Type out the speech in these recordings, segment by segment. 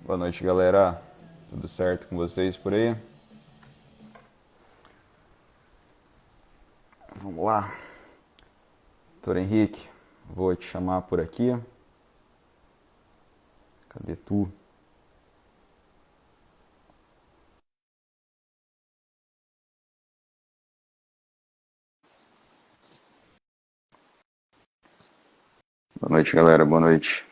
Boa noite, galera. Tudo certo com vocês por aí? Vamos lá. Doutor Henrique, vou te chamar por aqui. Cadê tu? Boa noite, galera. Boa noite.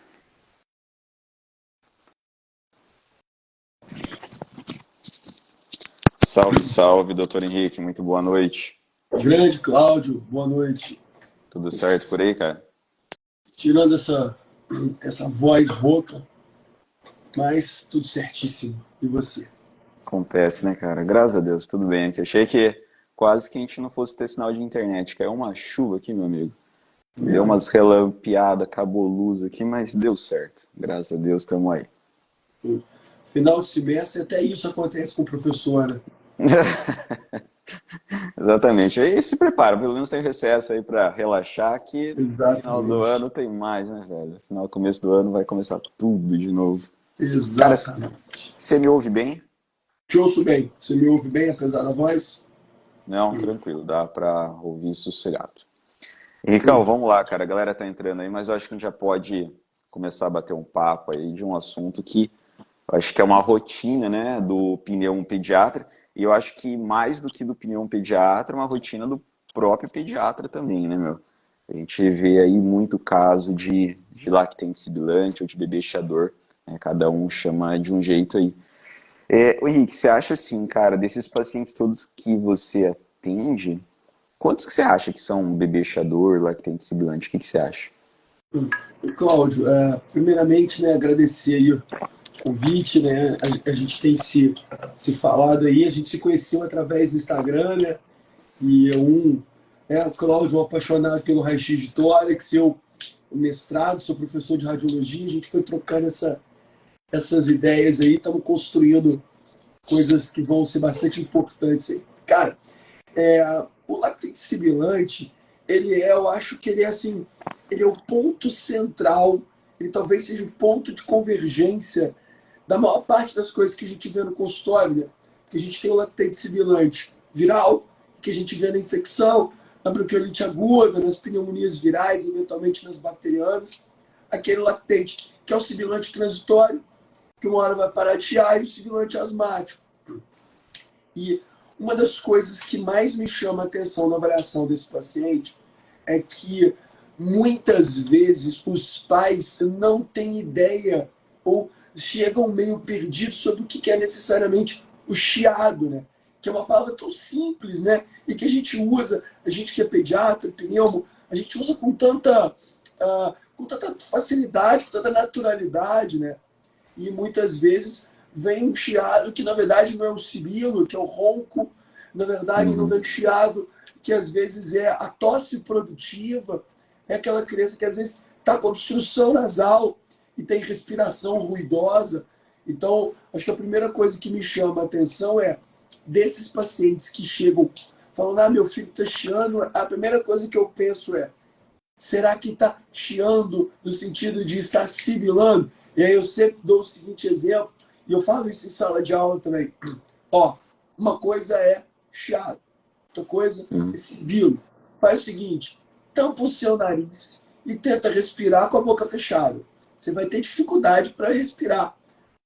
Salve, salve, doutor Henrique. Muito boa noite. Grande Cláudio, boa noite. Tudo certo por aí, cara? Tirando essa voz rouca, mas tudo certíssimo. E você? Acontece, né, cara? Graças a Deus, tudo bem aqui. Achei que quase que a gente não fosse ter sinal de internet. Caiu uma chuva aqui, meu amigo. Deu Mesmo. umas relampeadas, acabou luz aqui, mas deu certo. Graças a Deus, estamos aí. Final de semestre, até isso acontece com o professor, né? Exatamente. Aí se prepara, pelo menos tem recesso aí pra relaxar, que final do Exatamente. ano tem mais, né, velho? Final, começo do ano vai começar tudo de novo. Cara, Exatamente. você me ouve bem? Te ouço bem. Você me ouve bem, apesar da voz? Não, tranquilo, dá pra ouvir sossegado. Henricão, vamos lá, cara. A galera tá entrando aí, mas eu acho que a gente já pode começar a bater um papo aí de um assunto que eu acho que é uma rotina, né, do pneu pediatra. E eu acho que mais do que do pneu pediatra, é uma rotina do próprio pediatra também, né, meu? A gente vê aí muito caso de lactente sibilante ou de bebê chador, né? Cada um chama de um jeito aí. Ô Henrique, você acha assim, cara, desses pacientes todos que você atende, quantos que você acha que são bebê chador, lactente sibilante? O que você acha? Cláudio, primeiramente, né, agradecer aí o convite, né? A gente tem se falado aí, a gente se conheceu através do Instagram, né? E o Cláudio, um apaixonado pelo raio-x de tórax, eu, o mestrado, sou professor de radiologia, a gente foi trocando essas ideias aí, estamos construindo coisas que vão ser bastante importantes aí. Cara, o lactente sibilante, eu acho que ele é assim, ele é o ponto central, ele talvez seja o ponto de convergência da maior parte das coisas que a gente vê no consultório, né? Que a gente tem o lactente sibilante viral, que a gente vê na infecção, na bronquiolite aguda, nas pneumonias virais, eventualmente nas bacterianas. Aquele lactente que é o sibilante transitório, que uma hora vai parar de chiar, e o sibilante asmático. E uma das coisas que mais me chama a atenção na avaliação desse paciente é que muitas vezes os pais não têm ideia ou chegam meio perdidos sobre o que é necessariamente o chiado, né? Que é uma palavra tão simples, né? E que a gente usa, a gente que é pediatra, pneumo, a gente usa com tanta facilidade, com tanta naturalidade, né? E muitas vezes vem um chiado que na verdade não é o sibilo, que é o ronco, na verdade não Uhum. vem chiado, que às vezes é a tosse produtiva, é aquela criança que às vezes está com obstrução nasal e tem respiração ruidosa. Então, acho que a primeira coisa que me chama a atenção é desses pacientes que chegam falando, meu filho está chiando, a primeira coisa que eu penso é, será que está chiando no sentido de estar sibilando? E aí eu sempre dou o seguinte exemplo, e eu falo isso em sala de aula também. Ó, uma coisa é chiado, outra coisa é Uhum. sibilo. Faz o seguinte, tampa o seu nariz e tenta respirar com a boca fechada. Você vai ter dificuldade para respirar.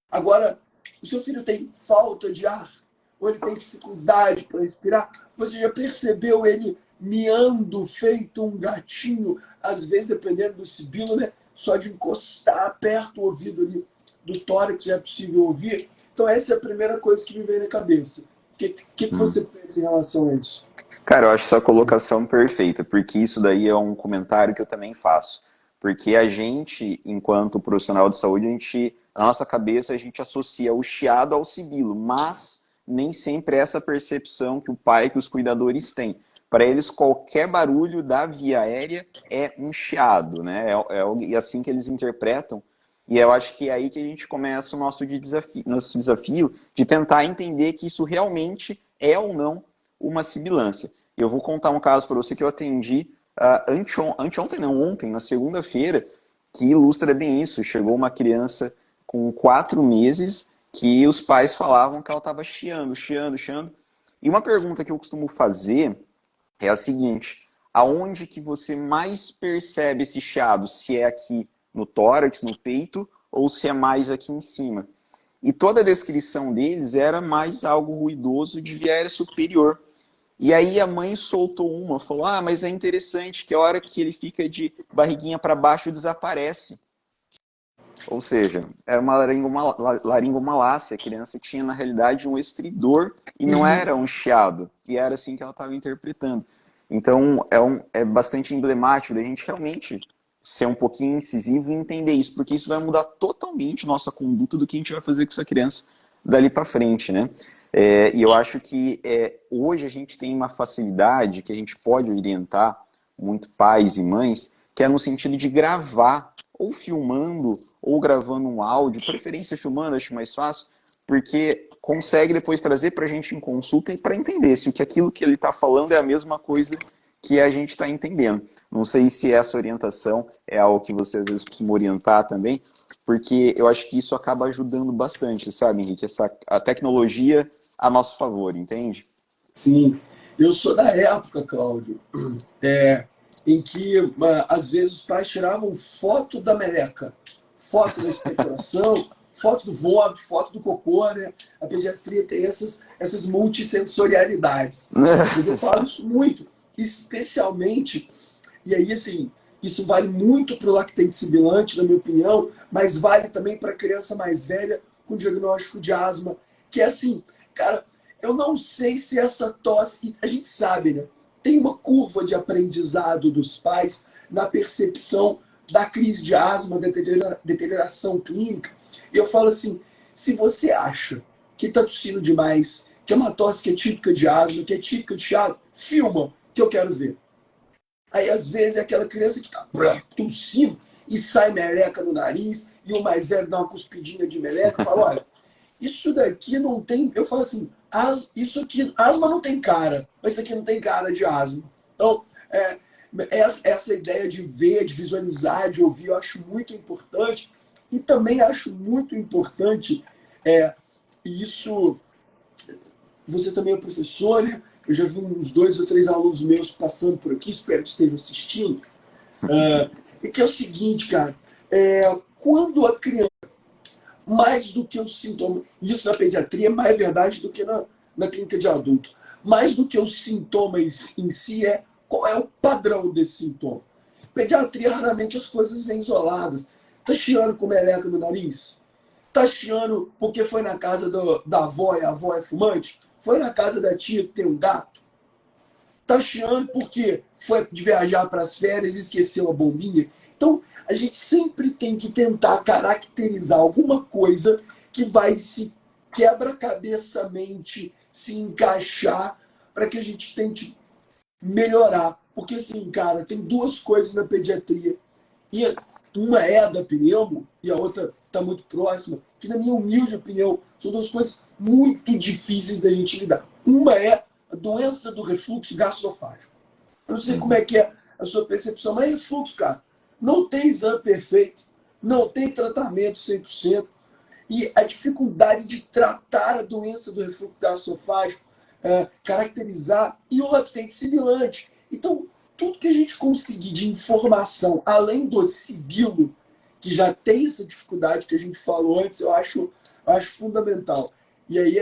Agora, o seu filho tem falta de ar, ou ele tem dificuldade para respirar, você já percebeu ele miando feito um gatinho, às vezes, dependendo do sibilo, né? Só de encostar perto o ouvido ali do tórax já é possível ouvir. Então, essa é a primeira coisa que me vem na cabeça. O que Uhum. você pensa em relação a isso? Cara, eu acho essa colocação perfeita, porque isso daí é um comentário que eu também faço. Porque a gente, enquanto profissional de saúde, na nossa cabeça, a gente associa o chiado ao sibilo, mas nem sempre é essa percepção que o pai, que os cuidadores têm. Para eles, qualquer barulho da via aérea é um chiado, né? E assim que eles interpretam. E eu acho que é aí que a gente começa o nosso desafio de tentar entender que isso realmente é ou não uma sibilância. Eu vou contar um caso para você que eu atendi anteontem, não, ontem, na segunda-feira, que ilustra bem isso. Chegou uma criança com 4 meses que os pais falavam que ela estava chiando, chiando, chiando. E uma pergunta que eu costumo fazer é a seguinte: aonde que você mais percebe esse chiado? Se é aqui no tórax, no peito, ou se é mais aqui em cima? E toda a descrição deles era mais algo ruidoso de viés superior. E aí a mãe soltou uma, falou: ah, mas é interessante que a hora que ele fica de barriguinha para baixo desaparece. Ou seja, era uma laringomalácia. A criança tinha, na realidade, um estridor e não Uhum. era um chiado. E era assim que ela estava interpretando. Então, é bastante emblemático da gente realmente ser um pouquinho incisivo e entender isso, porque isso vai mudar totalmente nossa conduta do que a gente vai fazer com essa criança dali para frente, né? E eu acho que hoje a gente tem uma facilidade que a gente pode orientar muito pais e mães, que é no sentido de gravar ou filmando ou gravando um áudio, preferência filmando, acho mais fácil, porque consegue depois trazer para a gente em consulta e para entender se o que aquilo que ele está falando é a mesma coisa que a gente está entendendo. Não sei se essa orientação é algo que você às vezes costuma orientar também, porque eu acho que isso acaba ajudando bastante, sabe, Henrique? A tecnologia a nosso favor, entende? Sim, eu sou da época, Cláudio, em que às vezes os pais tiravam foto da meleca, foto da expectoração, foto do vômito, foto do cocô, né? A pediatria tem essas multissensorialidades. Mas eu falo isso muito, especialmente, e aí assim, isso vale muito para o lactente sibilante, na minha opinião, mas vale também para a criança mais velha com diagnóstico de asma, que é assim, cara, eu não sei se essa tosse, a gente sabe, né? Tem uma curva de aprendizado dos pais na percepção da crise de asma, deterioração clínica. E eu falo assim, se você acha que está tossindo demais, que é uma tosse que é típica de asma, que é típica de chiado, filma, que eu quero ver. Aí, às vezes, é aquela criança que está tossindo e sai meleca no nariz, e o mais velho dá uma cuspidinha de meleca e fala, olha, isso daqui não tem. Eu falo assim, isso aqui, asma não tem cara, mas isso aqui não tem cara de asma. Então, essa ideia de ver, de visualizar, de ouvir, eu acho muito importante. E também acho muito importante isso. Você também é professor, né? Eu já vi uns 2 ou 3 alunos meus passando por aqui, espero que estejam assistindo. E que é o seguinte, cara, quando a criança mais do que os sintomas. Isso na pediatria é mais verdade do que na clínica de adulto. Mais do que os sintomas em si, qual é o padrão desse sintoma. Pediatria, raramente as coisas vêm isoladas. Tá chiando com meleca no nariz? Tá chiando porque foi na casa da avó e a avó é fumante? Foi na casa da tia que tem um gato? Tá chiando porque foi de viajar para as férias e esqueceu a bombinha? Então, a gente sempre tem que tentar caracterizar alguma coisa que vai se quebra-cabeça-mente se encaixar para que a gente tente melhorar. Porque, assim, cara, tem 2 coisas na pediatria. E uma é a da pneumo e a outra está muito próxima, que, na minha humilde opinião, são 2 coisas muito difíceis da gente lidar. Uma é a doença do refluxo gastroesofágico. Eu não sei como é Uhum. que é a sua percepção, mas refluxo, cara, não tem exame perfeito, não tem tratamento 100%, e a dificuldade de tratar a doença do refluxo gastroesofágico, caracterizar, e o lactente sibilante. Então, tudo que a gente conseguir de informação, além do sibilo, que já tem essa dificuldade que a gente falou antes, eu acho fundamental. E aí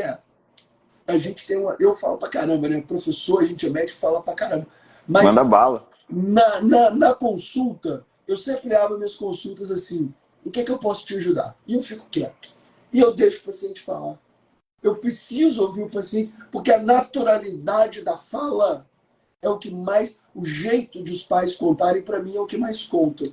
a gente tem uma. Eu falo pra caramba, né? Professor, a gente é médico, fala pra caramba. Manda Mas bala. na consulta, eu sempre abro minhas consultas assim: em que é que eu posso te ajudar? E eu fico quieto. E eu deixo o paciente falar. Eu preciso ouvir o paciente, porque a naturalidade da fala é o que mais. O jeito de os pais contarem, para mim, é o que mais conta.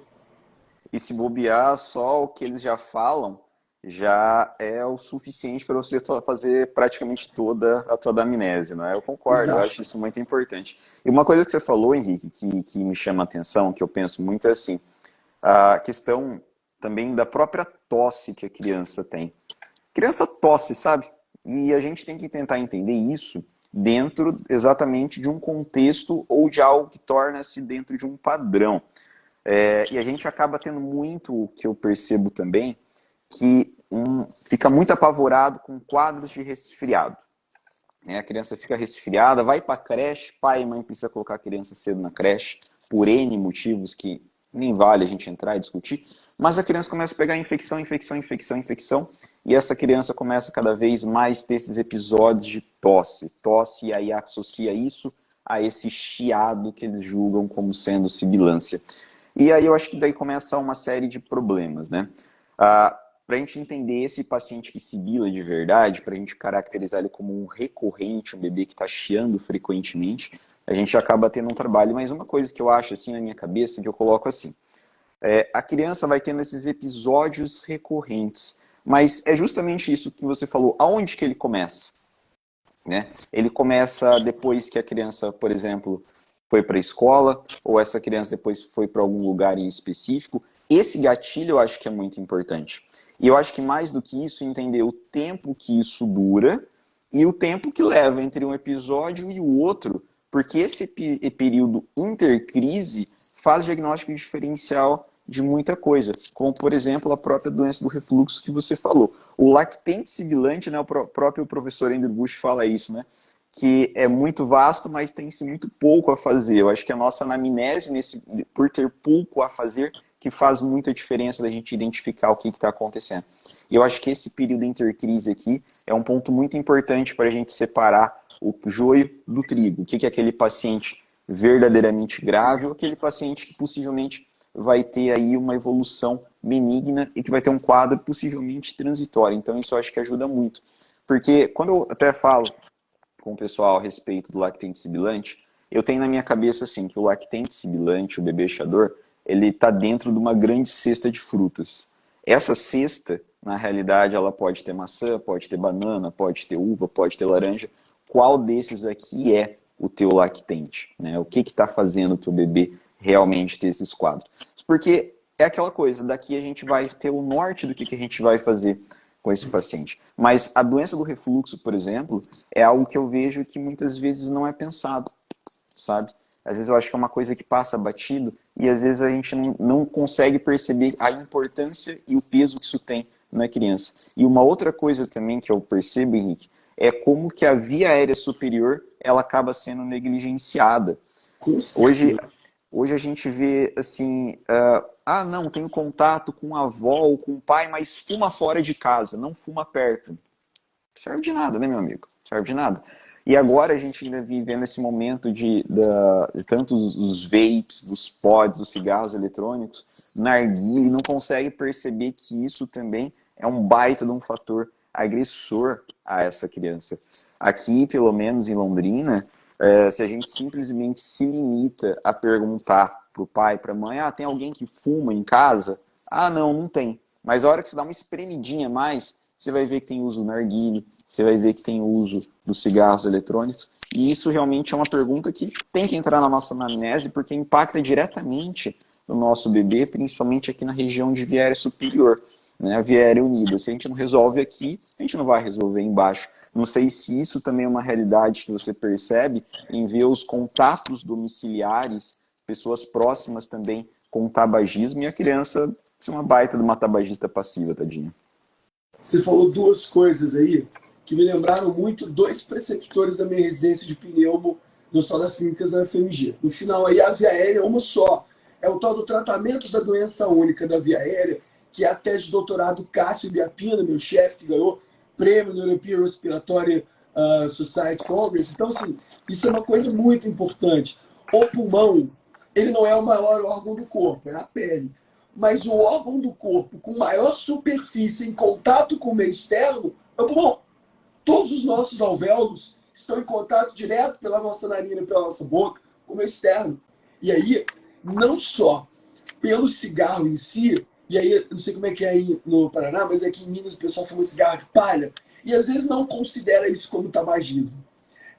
E se bobear, só o que eles já falam já é o suficiente para você fazer praticamente toda a tua amnésia, não é? Eu concordo, eu acho Exato. isso muito importante. E uma coisa que você falou, Henrique, que me chama a atenção, que eu penso muito é assim, a questão também da própria tosse que a criança tem. Criança tosse, sabe? E a gente tem que tentar entender isso dentro exatamente de um contexto ou de algo que torna-se dentro de um padrão. E a gente acaba tendo muito, o que eu percebo também, que fica muito apavorado com quadros de resfriado. Né? A criança fica resfriada, vai para a creche, pai e mãe precisa colocar a criança cedo na creche, por N motivos que nem vale a gente entrar e discutir, mas a criança começa a pegar infecção, e essa criança começa cada vez mais a ter esses episódios de tosse, e aí associa isso a esse chiado que eles julgam como sendo sibilância. E aí eu acho que daí começa uma série de problemas, né? Para a gente entender esse paciente que sibila de verdade, para a gente caracterizar ele como um recorrente, um bebê que está chiando frequentemente, a gente acaba tendo um trabalho. Mas uma coisa que eu acho assim na minha cabeça, que eu coloco assim, a criança vai tendo esses episódios recorrentes, mas é justamente isso que você falou, aonde que ele começa? Né? Ele começa depois que a criança, por exemplo, foi para a escola, ou essa criança depois foi para algum lugar em específico. Esse gatilho eu acho que é muito importante. E eu acho que mais do que isso, entender o tempo que isso dura e o tempo que leva entre um episódio e o outro, porque esse período intercrise faz diagnóstico diferencial de muita coisa, como, por exemplo, a própria doença do refluxo que você falou. O lactente sibilante, né, o próprio professor Andrew Bush fala isso, né, que é muito vasto, mas tem-se muito pouco a fazer. Eu acho que a nossa anamnese, por ter pouco a fazer, que faz muita diferença da gente identificar o que está acontecendo. E eu acho que esse período intercrise aqui é um ponto muito importante para a gente separar o joio do trigo. O que é aquele paciente verdadeiramente grave ou aquele paciente que possivelmente vai ter aí uma evolução benigna e que vai ter um quadro possivelmente transitório. Então isso eu acho que ajuda muito. Porque quando eu até falo com o pessoal a respeito do lactente sibilante, eu tenho na minha cabeça assim, que o lactente sibilante, o bebê chador, ele está dentro de uma grande cesta de frutas. Essa cesta, na realidade, ela pode ter maçã, pode ter banana, pode ter uva, pode ter laranja. Qual desses aqui é o teu lactente? Né? O que está fazendo o teu bebê realmente ter esses quadros? Porque é aquela coisa, daqui a gente vai ter o norte do que a gente vai fazer com esse paciente. Mas a doença do refluxo, por exemplo, é algo que eu vejo que muitas vezes não é pensado, sabe? Às vezes eu acho que é uma coisa que passa batido e às vezes a gente não consegue perceber a importância e o peso que isso tem na criança. E uma outra coisa também que eu percebo, Henrique, é como que a via aérea superior ela acaba sendo negligenciada. Hoje a gente vê assim, não, tenho contato com a avó ou com o pai, mas fuma fora de casa, não fuma perto. Serve de nada, né, meu amigo? Serve de nada. E agora a gente ainda vivendo esse momento de tantos os vapes, dos pods, dos cigarros eletrônicos, narguilé, não consegue perceber que isso também é um baita de um fator agressor a essa criança. Aqui, pelo menos em Londrina, se a gente simplesmente se limita a perguntar para o pai, para a mãe, tem alguém que fuma em casa? Não tem. Mas a hora que você dá uma espremidinha a mais, você vai ver que tem uso do narguilé, você vai ver que tem uso dos cigarros eletrônicos. E isso realmente é uma pergunta que tem que entrar na nossa anamnese, porque impacta diretamente o nosso bebê, principalmente aqui na região de via aérea superior, né? A via aérea unida. Se a gente não resolve aqui, a gente não vai resolver embaixo. Não sei se isso também é uma realidade que você percebe em ver os contatos domiciliares, pessoas próximas também com tabagismo, e a criança ser uma baita de uma tabagista passiva, tadinha. Você falou duas coisas aí que me lembraram muito dois preceptores da minha residência de pneumo no Hospital das Clínicas da UFMG. No final aí a via aérea é uma só. É o tal do tratamento da doença única da via aérea, que é a tese de doutorado Cássio Biapina, meu chefe, que ganhou prêmio no European Respiratory Society Congress. Então, assim, isso é uma coisa muito importante. O pulmão, ele não é o maior órgão do corpo, é a pele. Mas o órgão do corpo com maior superfície em contato com o meio externo é o pulmão. Todos os nossos alvéolos estão em contato direto pela nossa narina e pela nossa boca com o meio externo. E aí, não só pelo cigarro em si, e aí, eu não sei como é que é aí no Paraná, mas aqui em Minas o pessoal fuma cigarro de palha, e às vezes não considera isso como tabagismo.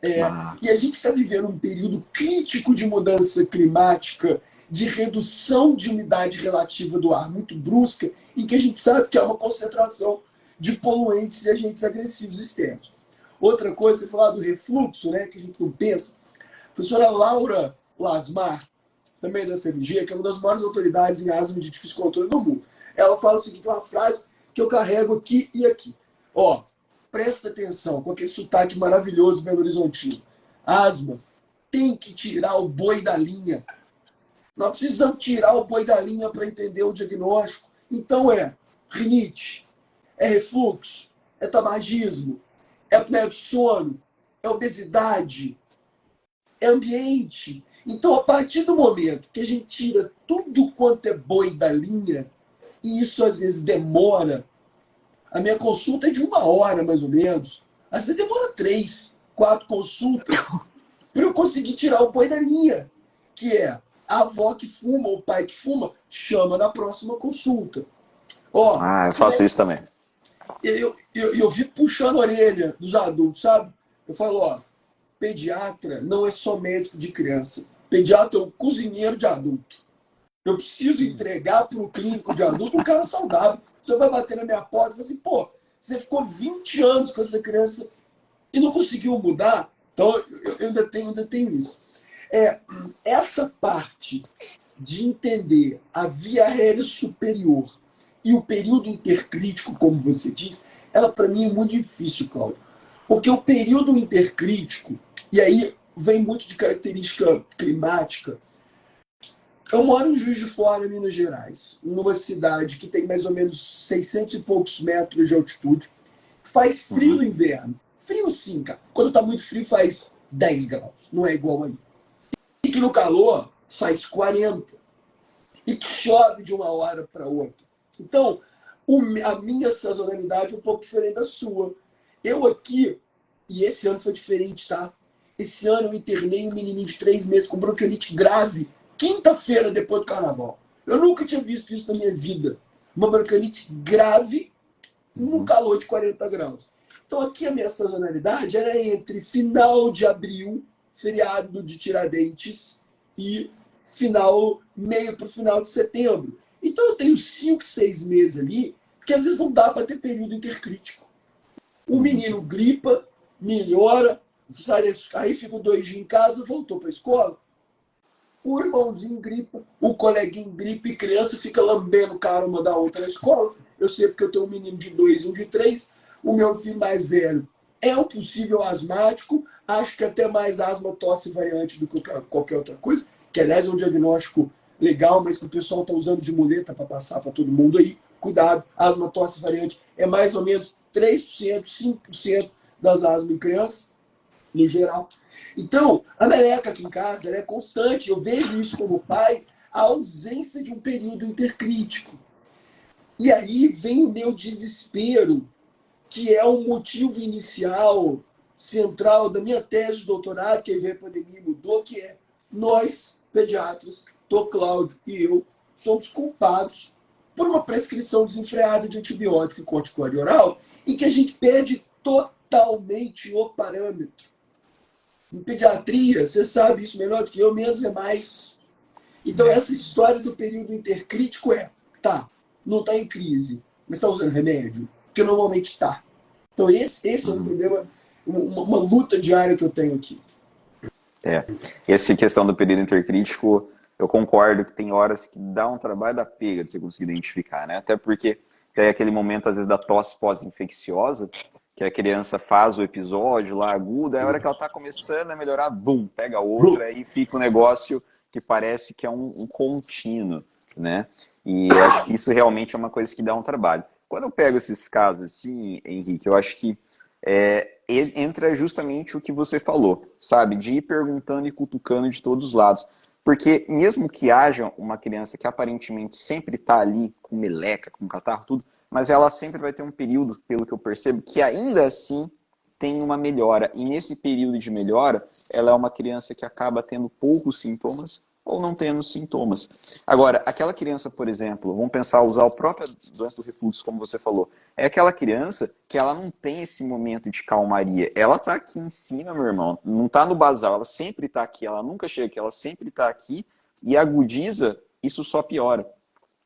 E a gente está vivendo um período crítico de mudança climática, de redução de umidade relativa do ar muito brusca, em que a gente sabe que há uma concentração de poluentes e agentes agressivos externos. Outra coisa, você falar do refluxo, né, que a gente não pensa. A professora Laura Lasmar, também da FMG, que é uma das maiores autoridades em asma de difícil controle do mundo. Ela fala o seguinte, uma frase que eu carrego aqui e aqui. Ó, presta atenção com aquele sotaque maravilhoso Belo Horizontino. Asma, tem que tirar o boi da linha. Nós precisamos tirar o boi da linha para entender o diagnóstico. Então rinite, é refluxo, é tabagismo, é apneia do sono, é obesidade, é ambiente. Então, a partir do momento que a gente tira tudo quanto é boi da linha, e isso às vezes demora, a minha consulta é de 1 hora, mais ou menos. Às vezes demora 3, 4 consultas para eu conseguir tirar o boi da linha, que é a avó que fuma ou o pai que fuma, chama na próxima consulta. Ó, Eu faço isso também. eu vivo puxando a orelha dos adultos, sabe? Eu falo, ó, pediatra não é só médico de criança. Pediatra é um cozinheiro de adulto. Eu preciso entregar para o clínico de adulto um cara saudável. Você vai bater na minha porta e fala assim, pô, você ficou 20 anos com essa criança e não conseguiu mudar? Então, eu ainda tenho isso. Essa parte de entender a via aérea superior e o período intercrítico, como você diz, ela para mim é muito difícil, Cláudio. Porque o período intercrítico, e aí vem muito de característica climática. Eu moro em Juiz de Fora, Minas Gerais, numa cidade que tem mais ou menos 600 e poucos metros de altitude, faz frio no inverno. Frio sim, cara. Quando tá muito frio faz 10 graus, não é igual aí. E que no calor faz 40. E que chove de 1 hora para outra. Então, a minha sazonalidade é um pouco diferente da sua. Eu aqui, e esse ano foi diferente, tá? Esse ano eu internei um menininho de 3 meses com bronquiolite grave, quinta-feira depois do carnaval. Eu nunca tinha visto isso na minha vida. Uma bronquiolite grave num calor de 40 graus. Então aqui a minha sazonalidade era entre final de abril, feriado de Tiradentes, e meio para o final de setembro. Então eu tenho 5, 6 meses ali, que às vezes não dá para ter período intercrítico. O menino gripa, melhora, aí fica 2 dias em casa, voltou para a escola. O irmãozinho gripa, o coleguinho gripa e criança fica lambendo o cara uma da outra na escola. Eu sei porque eu tenho um menino de 2 e um de 3. O meu filho mais velho é um possível asmático, acho que até mais asma, tosse variante do que qualquer outra coisa, que aliás é um diagnóstico legal, mas que o pessoal está usando de muleta para passar para todo mundo aí. Cuidado, asma, tosse variante é mais ou menos 3%, 5% das asmas em crianças, no geral. Então, a meleca aqui em casa ela é constante. Eu vejo isso como pai, a ausência de um período intercrítico. E aí vem o meu desespero, que é o motivo inicial, central da minha tese de doutorado, que aí veio a pandemia e mudou, que é nós, pediatras, Cláudio e eu, somos culpados por uma prescrição desenfreada de antibiótico e corticoide oral e que a gente perde totalmente o parâmetro. Em pediatria, você sabe isso melhor do que eu, menos é mais. Então, essa história do período intercrítico não está em crise, mas está usando remédio, porque normalmente está. Então, esse é um problema, uma luta diária que eu tenho aqui. Essa questão do período intercrítico, eu concordo que tem horas que dá um trabalho da pega de você conseguir identificar, né? Até porque tem aquele momento, às vezes, da tosse pós-infecciosa, que a criança faz o episódio lá agudo, aí a hora que ela está começando a melhorar, bum, pega outra e fica um negócio que parece que é um contínuo, né? E eu acho que isso realmente é uma coisa que dá um trabalho. Quando eu pego esses casos assim, Henrique, eu acho que entra justamente o que você falou, sabe? De ir perguntando e cutucando de todos os lados. Porque mesmo que haja uma criança que aparentemente sempre está ali com meleca, com catarro, tudo, mas ela sempre vai ter um período, pelo que eu percebo, que ainda assim tem uma melhora. E nesse período de melhora, ela é uma criança que acaba tendo poucos sintomas ou não tendo sintomas. Agora, aquela criança, por exemplo, vamos pensar, usar a própria doença do refluxo, como você falou, é aquela criança que ela não tem esse momento de calmaria. Ela está aqui em cima, meu irmão, não está no basal, ela sempre está aqui, ela nunca chega aqui, ela sempre está aqui e agudiza, isso só piora.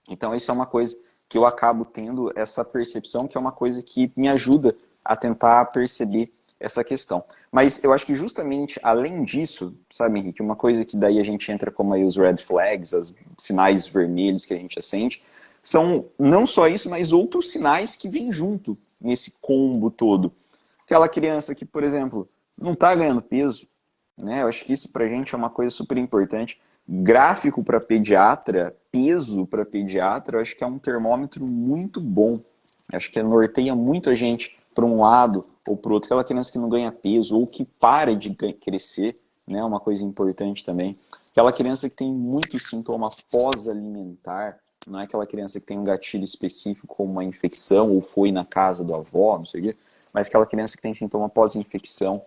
Então, isso é uma coisa que eu acabo tendo essa percepção, que é uma coisa que me ajuda a tentar perceber essa questão. Mas eu acho que justamente, além disso, sabe, Henrique, uma coisa que daí a gente entra como aí os red flags, os sinais vermelhos que a gente acende, são não só isso, mas outros sinais que vêm junto nesse combo todo. Aquela criança que, por exemplo, não está ganhando peso, né? Eu acho que isso pra gente é uma coisa super importante. Gráfico para pediatra, peso para pediatra, eu acho que é um termômetro muito bom. Eu acho que norteia muito a gente para um lado ou para o outro. Aquela criança que não ganha peso ou que para de crescer, né? Uma coisa importante também. Aquela criança que tem muito sintoma pós-alimentar, não é aquela criança que tem um gatilho específico como uma infecção ou foi na casa do avó, não sei o quê, mas aquela criança que tem sintoma pós-infecção,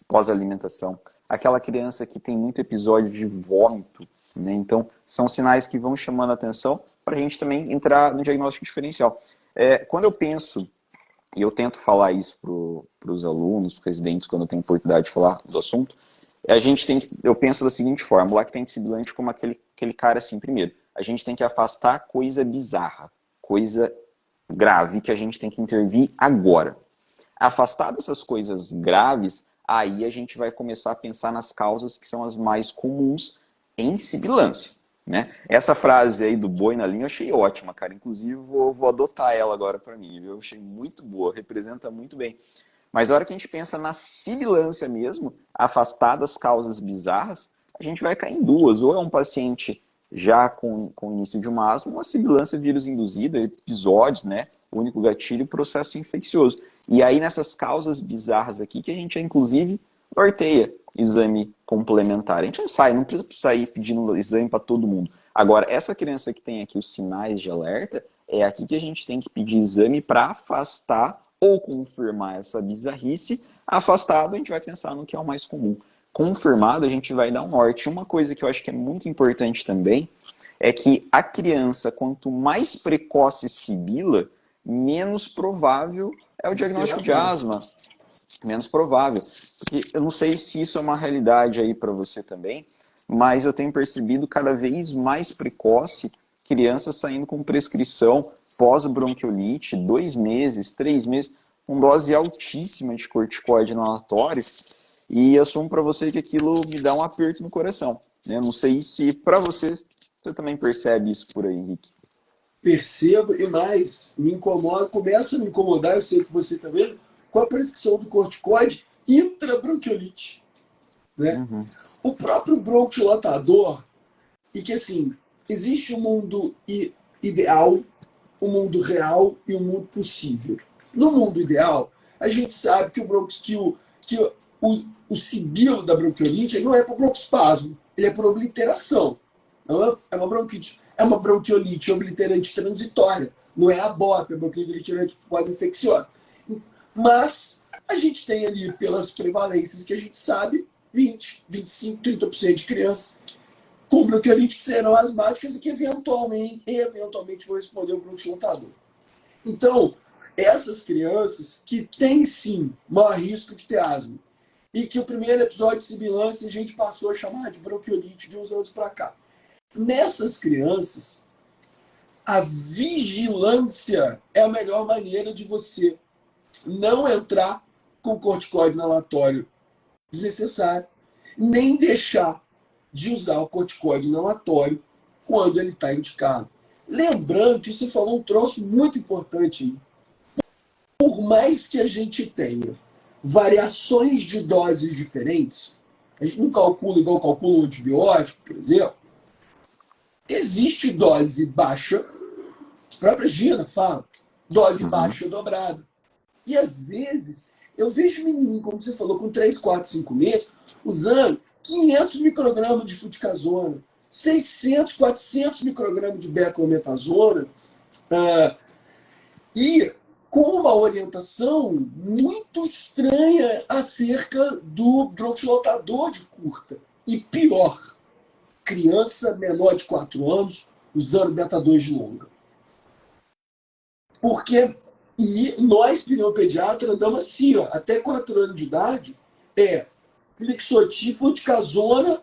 pós-alimentação. Aquela criança que tem muito episódio de vômito, né? Então, são sinais que vão chamando a atenção para a gente também entrar no diagnóstico diferencial. Quando eu penso, e eu tento falar isso para os alunos, para os residentes, quando eu tenho oportunidade de falar do assunto, eu penso da seguinte forma: o lactente sibilante como aquele cara assim, primeiro, a gente tem que afastar coisa bizarra, coisa grave, que a gente tem que intervir agora. Afastado dessas coisas graves, aí a gente vai começar a pensar nas causas que são as mais comuns em sibilância, né? Essa frase aí do boi na linha eu achei ótima, cara. Inclusive, vou adotar ela agora para mim. Eu achei muito boa, representa muito bem. Mas a hora que a gente pensa na sibilância mesmo, afastar das causas bizarras, a gente vai cair em duas. Ou é um paciente já com início de uma asma, uma sibilância vírus induzida, episódios, né? Único gatilho, processo infeccioso. E aí nessas causas bizarras aqui que a gente, inclusive, norteia exame complementar. A gente não precisa sair pedindo exame para todo mundo. Agora, essa criança que tem aqui os sinais de alerta, é aqui que a gente tem que pedir exame para afastar ou confirmar essa bizarrice. Afastado, a gente vai pensar no que é o mais comum. Confirmado, a gente vai dar um norte. Uma coisa que eu acho que é muito importante também é que a criança, quanto mais precoce sibila, menos provável é o diagnóstico de asma. Menos provável. Porque eu não sei se isso é uma realidade aí para você também, mas eu tenho percebido cada vez mais precoce crianças saindo com prescrição pós-bronquiolite, 2 meses, 3 meses, com dose altíssima de corticoide inalatório. E assumo para você que aquilo me dá um aperto no coração. Né? Não sei se para você também percebe isso por aí, Henrique. Percebo e mais, me incomoda, começa a me incomodar, eu sei que você também, com a prescrição do corticoide intrabronquiolite. Né? Uhum. O próprio bronquidilatador, e que assim, existe um mundo ideal, um mundo real e um mundo possível. No mundo ideal, a gente sabe que o sibilo da bronquiolite não é por broncoespasmo, ele é por obliteração. É uma bronquite. É uma bronquiolite obliterante transitória. Não é a BOP, a bronquiolite pós-infecciosa. Mas a gente tem ali, pelas prevalências que a gente sabe, 20, 25, 30% de crianças com bronquiolite que serão asmáticas e que eventualmente vão responder ao bronquidilatador. Então, essas crianças que têm sim maior risco de ter asma e que o primeiro episódio de sibilância a gente passou a chamar de bronquiolite de uns anos para cá. Nessas crianças, a vigilância é a melhor maneira de você não entrar com corticoide inalatório desnecessário, nem deixar de usar o corticoide inalatório quando ele está indicado. Lembrando que você falou um troço muito importante aí. Por mais que a gente tenha variações de doses diferentes, a gente não calcula igual calcula um antibiótico, por exemplo, existe dose baixa, a própria Gina fala, dose baixa dobrada. E às vezes, eu vejo menininho, como você falou, com 3, 4, 5 meses, usando 500 microgramas de fluticasona, 600, 400 microgramas de beclometasona, e com uma orientação muito estranha acerca do bronquidilatador de curta. E pior, criança menor de 4 anos usando beta-2 de longa. Porque nós, pneumopediatra, andamos assim, ó, até 4 anos de idade, Flixotin, fluticasona,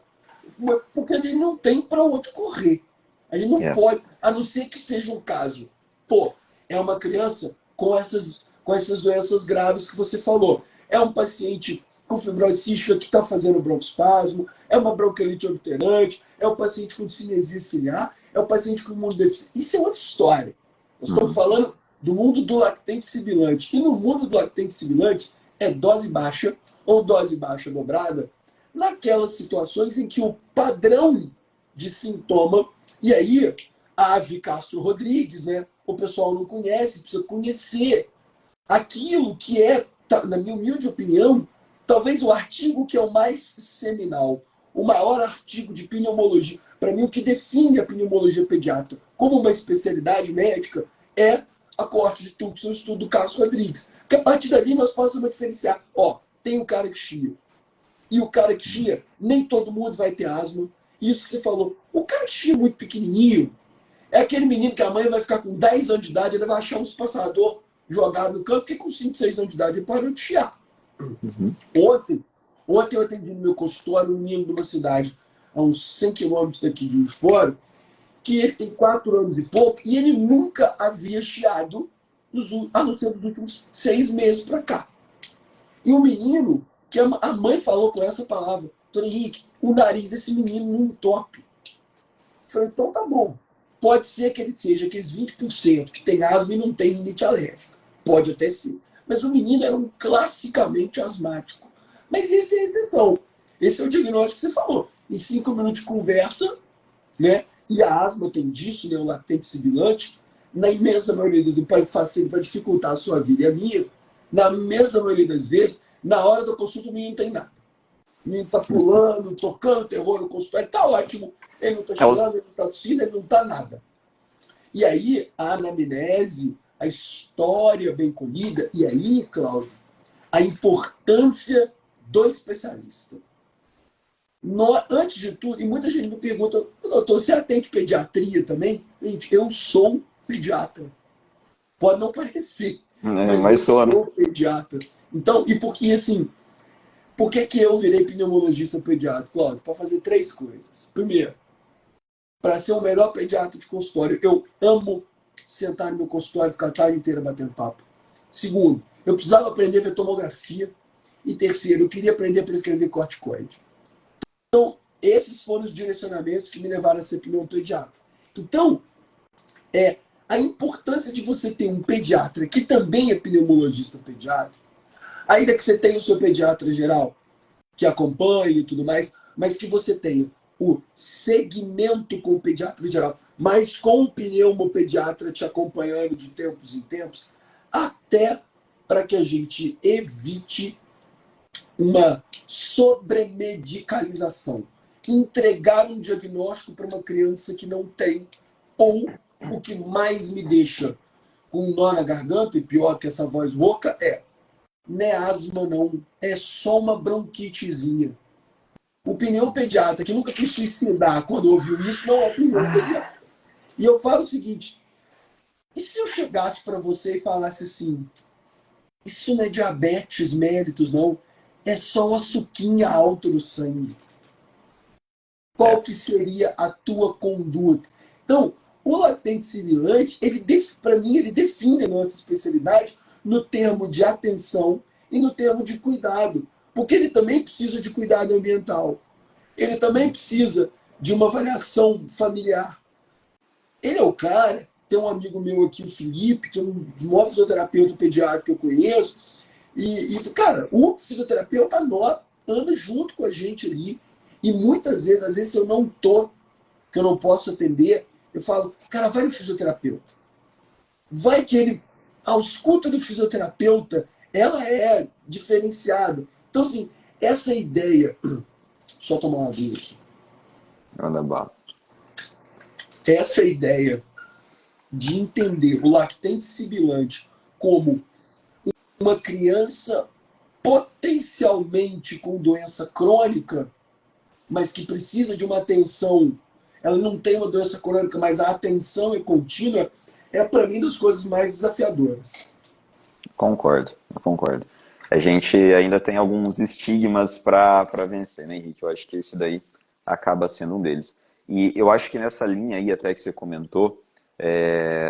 porque ele não tem para onde correr. A gente não pode, a não ser que seja um caso. Pô, é uma criança com essas doenças graves que você falou. é um paciente com fibrose cística que está fazendo broncoespasmo, é uma bronquiolite obterante, é um paciente com cinesia ciliar, é um paciente com imunodeficiência. Isso é outra história. Nós estamos falando do mundo do lactente sibilante. E no mundo do lactente sibilante é dose baixa ou dose baixa dobrada naquelas situações em que o padrão de sintoma, e aí a Avi Castro Rodrigues, né? O pessoal não conhece, precisa conhecer aquilo que é, na minha humilde opinião, talvez o artigo que é o mais seminal, o maior artigo de pneumologia. Para mim, o que define a pneumologia pediátrica como uma especialidade médica é a coorte de Tucson, o estudo do Castro Rodrigues. Porque a partir dali nós possamos diferenciar. Ó, tem o cara que chia. E o cara que chia, nem todo mundo vai ter asma. Isso que você falou. O cara que chia muito pequenininho é aquele menino que a mãe vai ficar com 10 anos de idade, ele vai achar um espaçador jogado no campo, porque com 5, 6 anos de idade ele parou de chiar. Ontem eu atendi no meu consultório um menino de uma cidade a uns 100 quilômetros daqui de Juiz de Fora, que ele tem 4 anos e pouco, e ele nunca havia chiado, a não ser dos últimos 6 meses para cá. E o menino, que a mãe falou com essa palavra, Dona Henrique, o nariz desse menino não entope. Eu falei, então tá bom. Pode ser que ele seja aqueles 20% que tem asma e não tem rinite alérgica. Pode até ser. Mas o menino era um classicamente asmático. Mas essa é a exceção. Esse é o diagnóstico que você falou. Em 5 minutos de conversa, né? E a asma tem disso, né? O latente sibilante, na imensa maioria das vezes, para dificultar a sua vida e a minha, na imensa maioria das vezes, na hora da consulta, o menino não tem nada. O menino está pulando, tocando terror no consultório, está ótimo. Ele não está chorando, ele não está tossindo, ele não está nada. E aí, a anamnese, a história bem colhida, e aí, Cláudio, a importância do especialista. Antes de tudo, e muita gente me pergunta, doutor, você atende pediatria também? Gente, eu sou pediatra. Pode não parecer, mas eu sou pediatra. Então, e porque assim, por que eu virei pneumologista pediatra, Cláudio? Para fazer 3 coisas. Primeiro, para ser o melhor pediatra de consultório, eu amo sentar no meu consultório e ficar a tarde inteira batendo papo. Segundo, eu precisava aprender a ver tomografia. E terceiro, eu queria aprender a prescrever corticoide. Então, esses foram os direcionamentos que me levaram a ser pneumopediatra. Então, a importância de você ter um pediatra que também é pneumologista pediatra, ainda que você tenha o seu pediatra geral, que acompanhe e tudo mais, mas que você tenha o segmento com o pediatra geral, mas com o pneumopediatra te acompanhando de tempos em tempos, até para que a gente evite uma sobremedicalização. Entregar um diagnóstico para uma criança que não tem, ou o que mais me deixa com um nó na garganta, e pior que essa voz rouca, não é asma não, é só uma bronquitezinha. O pneumopediatra que nunca quis suicidar quando ouviu isso não é pneumopediatra. E eu falo o seguinte, e se eu chegasse para você e falasse assim, isso não é diabetes mellitus não, é só uma suquinha alta no sangue. Qual que seria a tua conduta? Então, o latente sibilante, para mim, ele define a nossa especialidade no termo de atenção e no termo de cuidado. Porque ele também precisa de cuidado ambiental. Ele também precisa de uma avaliação familiar. Ele é o cara, tem um amigo meu aqui, o Felipe, que é um maior fisioterapeuta pediátrico que eu conheço, cara, o fisioterapeuta anda junto com a gente ali. E muitas vezes, às vezes, se eu não tô, que eu não posso atender, eu falo, cara, vai no fisioterapeuta. Vai que ele, a escuta do fisioterapeuta, ela é diferenciada. Então, assim, essa ideia... Só tomar uma aguinha aqui. Anda bala. Essa ideia de entender o lactente sibilante como uma criança potencialmente com doença crônica, mas que precisa de uma atenção, ela não tem uma doença crônica, mas a atenção é contínua, é para mim das coisas mais desafiadoras. Concordo, eu concordo. A gente ainda tem alguns estigmas para vencer, né, Henrique? Eu acho que esse daí acaba sendo um deles. E eu acho que nessa linha aí, até que você comentou,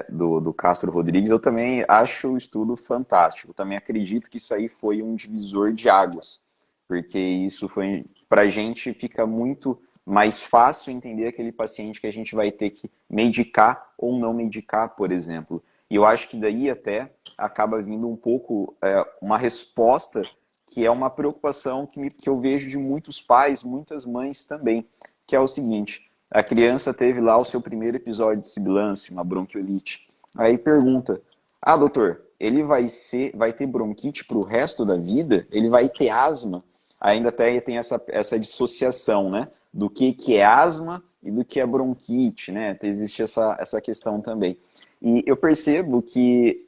do Castro Rodrigues, eu também acho o estudo fantástico. Também acredito que isso aí foi um divisor de águas, porque isso foi, para a gente fica muito mais fácil entender aquele paciente que a gente vai ter que medicar ou não medicar, por exemplo. E eu acho que daí até acaba vindo um pouco uma resposta que é uma preocupação que eu vejo de muitos pais, muitas mães também, que é o seguinte: a criança teve lá o seu primeiro episódio de sibilância, uma bronquiolite. Aí pergunta: ah, doutor, ele vai ter bronquite para o resto da vida? Ele vai ter asma? Ainda até tem essa dissociação, né? Do que é asma e do que é bronquite, né? Existe essa questão também. E eu percebo que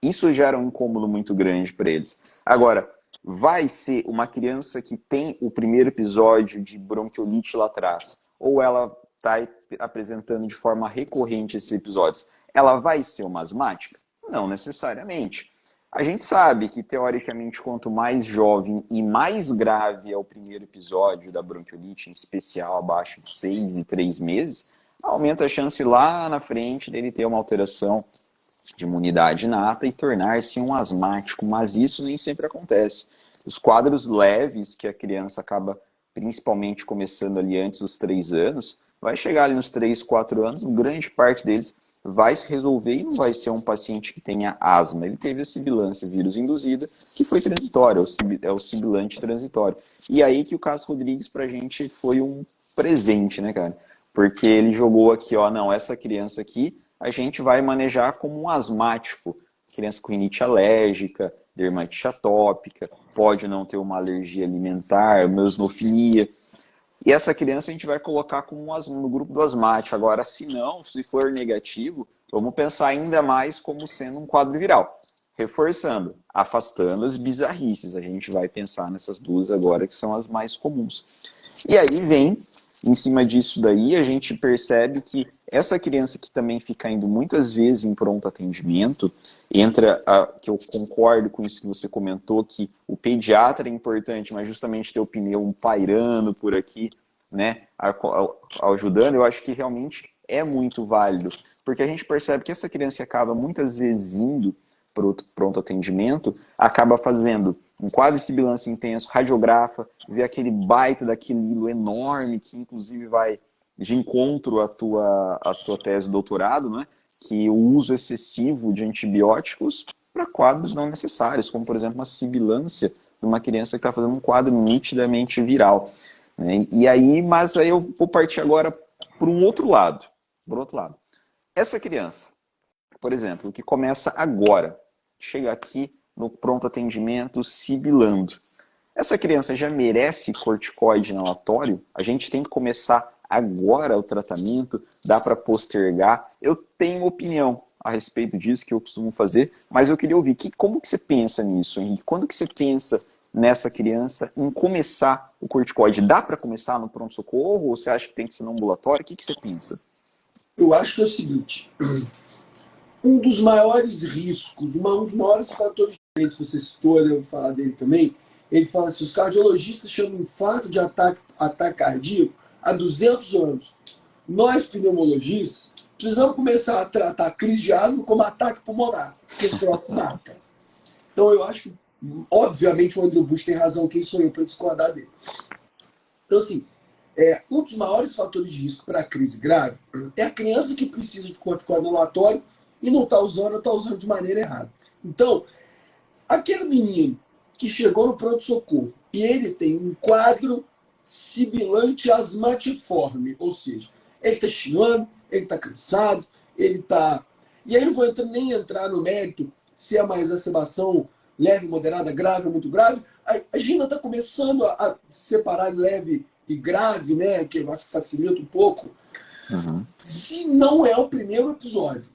isso gera um incômodo muito grande para eles. Agora, vai ser uma criança que tem o primeiro episódio de bronquiolite lá atrás, ou ela está apresentando de forma recorrente esses episódios, ela vai ser uma asmática? Não necessariamente. A gente sabe que, teoricamente, quanto mais jovem e mais grave é o primeiro episódio da bronquiolite, em especial abaixo de 6 e 3 meses, aumenta a chance lá na frente dele ter uma alteração de imunidade inata e tornar-se um asmático, mas isso nem sempre acontece. Os quadros leves que a criança acaba principalmente começando ali antes dos 3 anos, vai chegar ali nos 3, 4 anos, grande parte deles vai se resolver e não vai ser um paciente que tenha asma. Ele teve a sibilância vírus induzida, que foi transitória, é o sibilante transitório. E aí que o caso Rodrigues pra gente foi um presente, né, cara? Porque ele jogou aqui, ó, não, essa criança aqui a gente vai manejar como um asmático, criança com rinite alérgica, dermatite atópica, pode não ter uma alergia alimentar, uma eosinofilia. E essa criança a gente vai colocar como no grupo do asmático. Agora, se não, se for negativo, vamos pensar ainda mais como sendo um quadro viral. Reforçando, afastando as bizarrices. A gente vai pensar nessas duas agora, que são as mais comuns. E aí vem, em cima disso daí, a gente percebe que essa criança que também fica indo muitas vezes em pronto atendimento, que eu concordo com isso que você comentou, que o pediatra é importante, mas justamente ter o pneu pairando por aqui, né, ajudando, eu acho que realmente é muito válido, porque a gente percebe que essa criança que acaba muitas vezes indo para o pronto atendimento, acaba fazendo um quadro de sibilância intenso, radiografa, vê aquele baita daquele hilo enorme, que inclusive vai de encontro à tua tese de doutorado, né? Que o uso excessivo de antibióticos para quadros não necessários, como por exemplo uma sibilância de uma criança que está fazendo um quadro nitidamente viral, né? Mas aí eu vou partir agora por um outro lado. Por outro lado, essa criança, por exemplo, que começa agora, chega aqui no pronto atendimento sibilando. Essa criança já merece corticoide inalatório? A gente tem que começar agora o tratamento? Dá para postergar? Eu tenho opinião a respeito disso que eu costumo fazer, mas eu queria ouvir como que você pensa nisso, Henrique? Quando que você pensa nessa criança em começar o corticoide? Dá para começar no pronto-socorro ou você acha que tem que ser no ambulatório? O que você pensa? Eu acho que é o seguinte, um dos maiores riscos, um dos maiores fatores diferentes, você citou, eu vou falar dele também, ele fala assim, os cardiologistas chamam infarto de ataque cardíaco há 200 anos. Nós, pneumologistas, precisamos começar a tratar a crise de asma como ataque pulmonar, que esse troço mata. Então eu acho que, obviamente, o Andrew Bush tem razão, quem sou eu para discordar dele. Então, assim, um dos maiores fatores de risco para a crise grave é a criança que precisa de corticoide inalatório e não está usando ou está usando de maneira errada. Então, aquele menino que chegou no pronto-socorro e ele tem um quadro sibilante asmatiforme, ou seja, ele está chiando, ele está cansado, ele está... E aí eu não vou nem entrar no mérito se é uma exacerbação leve, moderada, grave ou muito grave. A Gina está começando a separar leve e grave, né? Que eu acho que facilita um pouco. Uhum. Se não é o primeiro episódio,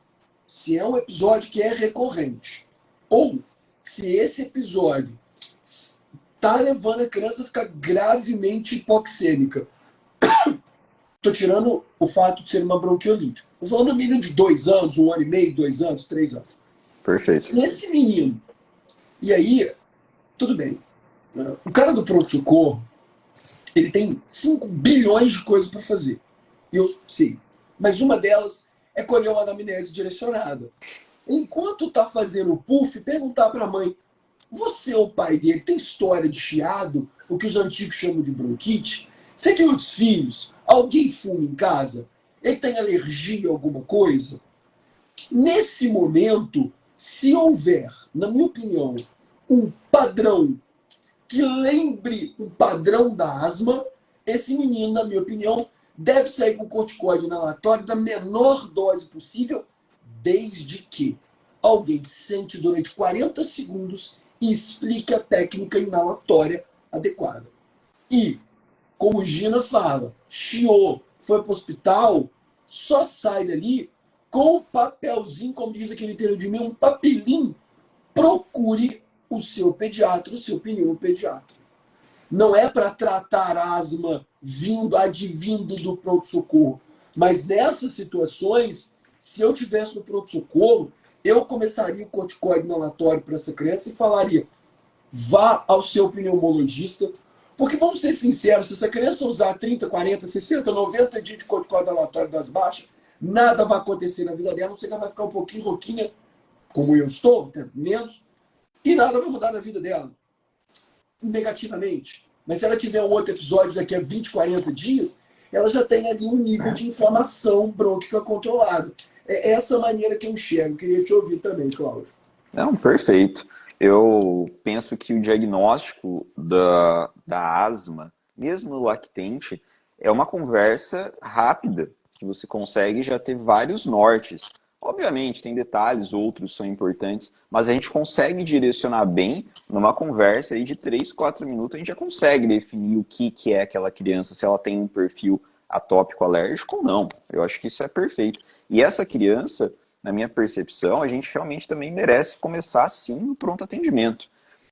se é um episódio que é recorrente, ou se esse episódio está levando a criança a ficar gravemente hipoxêmica. Estou tirando o fato de ser uma bronquiolite. Estou falando no mínimo de 2 anos, 1 ano e meio, 2 anos, 3 anos. Perfeito. Se esse menino... E aí, tudo bem. O cara do pronto-socorro, ele tem 5 bilhões de coisas para fazer. Eu sei. Mas uma delas é colher uma anamnese direcionada. Enquanto tá fazendo o puff, perguntar para a mãe, você ou o pai dele tem história de chiado, o que os antigos chamam de bronquite? Você tem outros filhos? Alguém fuma em casa? Ele tem alergia a alguma coisa? Nesse momento, se houver, na minha opinião, um padrão que lembre um padrão da asma, esse menino, na minha opinião, deve sair com corticoide inalatório da menor dose possível, desde que alguém sente durante 40 segundos e explique a técnica inalatória adequada. E, como Gina fala, chiou, foi para o hospital, só sai dali com um papelzinho, como diz aqui no interior de mim, um papelinho. Procure o seu pediatra, o seu pneumopediatra. Não é para tratar asma advindo do pronto-socorro. Mas nessas situações, se eu tivesse no pronto-socorro, eu começaria o corticoide inalatório para essa criança e falaria, vá ao seu pneumologista, porque vamos ser sinceros, se essa criança usar 30, 40, 60, 90 dias de corticoide inalatório das baixas, nada vai acontecer na vida dela, não sei que ela vai ficar um pouquinho roquinha, como eu estou, até menos, e nada vai mudar na vida dela, negativamente. Mas se ela tiver um outro episódio daqui a 20, 40 dias, ela já tem ali um nível de inflamação brônquica controlado. É essa maneira que eu enxergo. Queria te ouvir também, Cláudio. Não, perfeito. Eu penso que o diagnóstico da asma, mesmo no lactente, é uma conversa rápida, que você consegue já ter vários nortes. Obviamente, tem detalhes, outros são importantes, mas a gente consegue direcionar bem numa conversa aí de 3, 4 minutos, a gente já consegue definir o que é aquela criança, se ela tem um perfil atópico alérgico ou não. Eu acho que isso é perfeito. E essa criança, na minha percepção, a gente realmente também merece começar sim no pronto atendimento.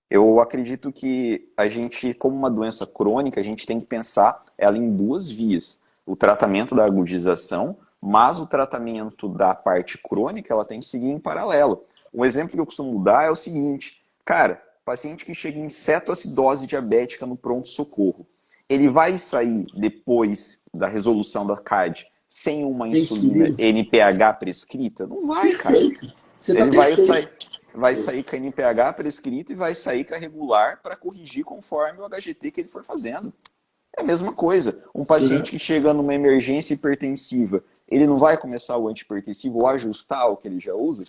Eu acredito que a gente, como uma doença crônica, a gente tem que pensar ela em duas vias. O tratamento da agudização, mas o tratamento da parte crônica, ela tem que seguir em paralelo. Um exemplo que eu costumo dar é o seguinte, cara, paciente que chega em cetoacidose diabética no pronto-socorro, ele vai sair depois da resolução da CAD sem uma insulina NPH prescrita? Não vai, cara. Perfeito. Você tá Ele perfeito. vai sair com a NPH prescrita e vai sair com a regular para corrigir conforme o HGT que ele for fazendo. É a mesma coisa. Um paciente que chega numa emergência hipertensiva, ele não vai começar o antihipertensivo ou ajustar o que ele já usa?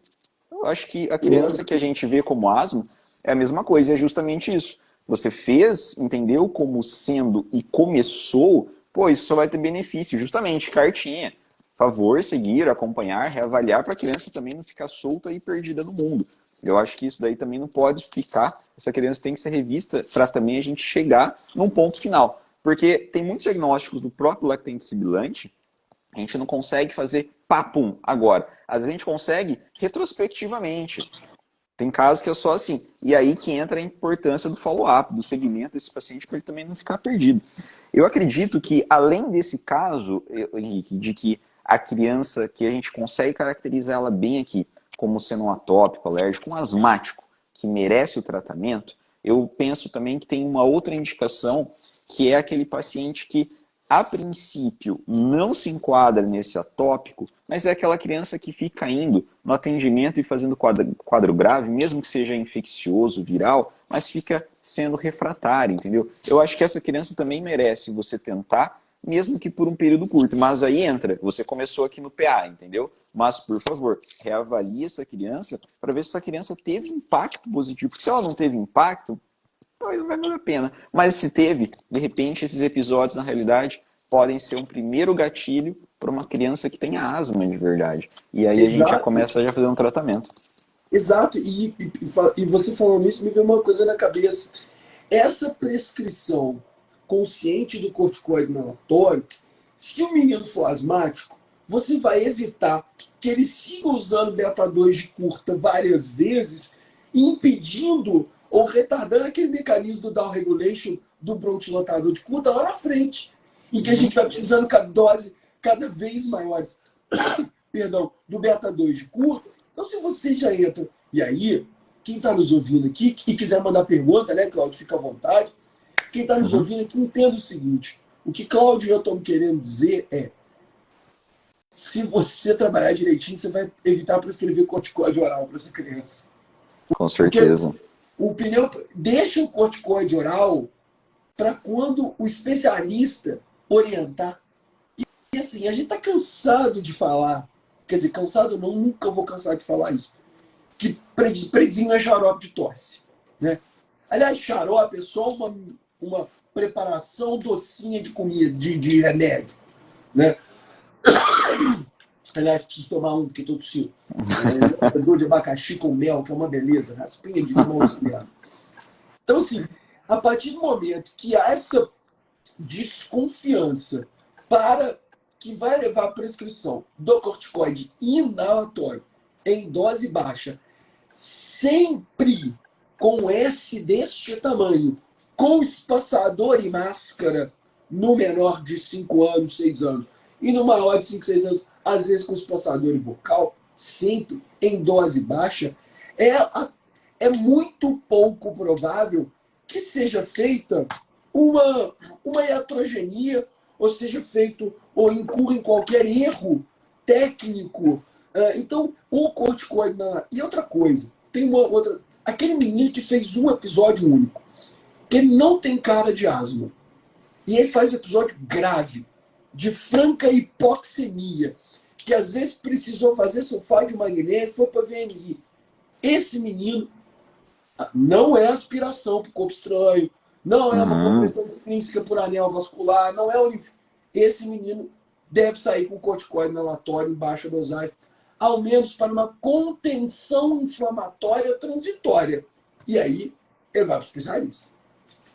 Eu acho que a criança que a gente vê como asma é a mesma coisa, é justamente isso. Você fez, entendeu como sendo e começou, pô, isso só vai ter benefício, justamente, cartinha. Favor, seguir, acompanhar, reavaliar para a criança também não ficar solta e perdida no mundo. Eu acho que isso daí também não pode ficar, essa criança tem que ser revista para também a gente chegar num ponto final. Porque tem muitos diagnósticos do próprio lactente sibilante, a gente não consegue fazer papum agora. Às vezes a gente consegue retrospectivamente. Tem casos que é só assim. E aí que entra a importância do follow-up, do segmento desse paciente para ele também não ficar perdido. Eu acredito que, além desse caso, Henrique, de que a criança, que a gente consegue caracterizar ela bem aqui, como sendo um atópico, alérgico, um asmático, que merece o tratamento, eu penso também que tem uma outra indicação, que é aquele paciente que, a princípio, não se enquadra nesse atópico, mas é aquela criança que fica indo no atendimento e fazendo quadro grave, mesmo que seja infeccioso, viral, mas fica sendo refratário, entendeu? Eu acho que essa criança também merece você tentar, mesmo que por um período curto. Mas aí entra, você começou aqui no PA, entendeu? Mas, por favor, reavalie essa criança para ver se essa criança teve impacto positivo. Porque se ela não teve impacto, não vai valer a pena. Mas se teve, de repente, esses episódios, na realidade, podem ser um primeiro gatilho para uma criança que tem asma de verdade. E aí a gente já começa a fazer um tratamento. Exato. E você falando isso, me veio uma coisa na cabeça. Essa prescrição consciente do corticoide inalatório, se o menino for asmático, você vai evitar que ele siga usando beta-2 de curta várias vezes, impedindo ou retardando aquele mecanismo do down regulation do bronquidilatador de curta lá na frente, em que a gente vai precisando de dose cada vez maiores perdão, do beta-2 de curta. Então, se você já entra, e aí, quem está nos ouvindo aqui e quiser mandar pergunta, né, Cláudio, fica à vontade. Quem está nos ouvindo aqui entenda o seguinte: o que Cláudio e eu estamos querendo dizer é: se você trabalhar direitinho, você vai evitar prescrever corticoide oral para essa criança. Com Porque certeza. o pneu deixa o corticoide oral para quando o especialista orientar. E assim, a gente está cansado de falar, quer dizer, cansado não, nunca vou cansar de falar isso, que predzinho é xarope de tosse. Né? Aliás, xarope é só uma preparação docinha de comida, de remédio. Né? Aliás, preciso tomar um, porque estou tossindo. Dor de abacaxi com mel, que é uma beleza. Raspinha de limão auxiliar. Então, assim, a partir do momento que há essa desconfiança para que vai levar à prescrição do corticoide inalatório em dose baixa, sempre com S deste tamanho, com espaçador e máscara no menor de 5 anos, 6 anos, e no maior de 5, 6 anos, às vezes com espaçador e bocal, sempre em dose baixa, é muito pouco provável que seja feita uma iatrogenia, ou seja feito, ou incorra em qualquer erro técnico. Então, o corticoide... E outra coisa, tem uma outra... Aquele menino que fez um episódio único, que ele não tem cara de asma, e ele faz um episódio grave, de franca hipoxemia, que às vezes precisou fazer sulfato de magnésio, foi para VNI. Esse menino não é aspiração por corpo estranho, não é uma compressão extrínseca por anel vascular, não é o linfo. Esse menino deve sair com corticoide inalatório em baixa dosagem, ao menos para uma contenção inflamatória transitória. E aí, ele vai para o especialista.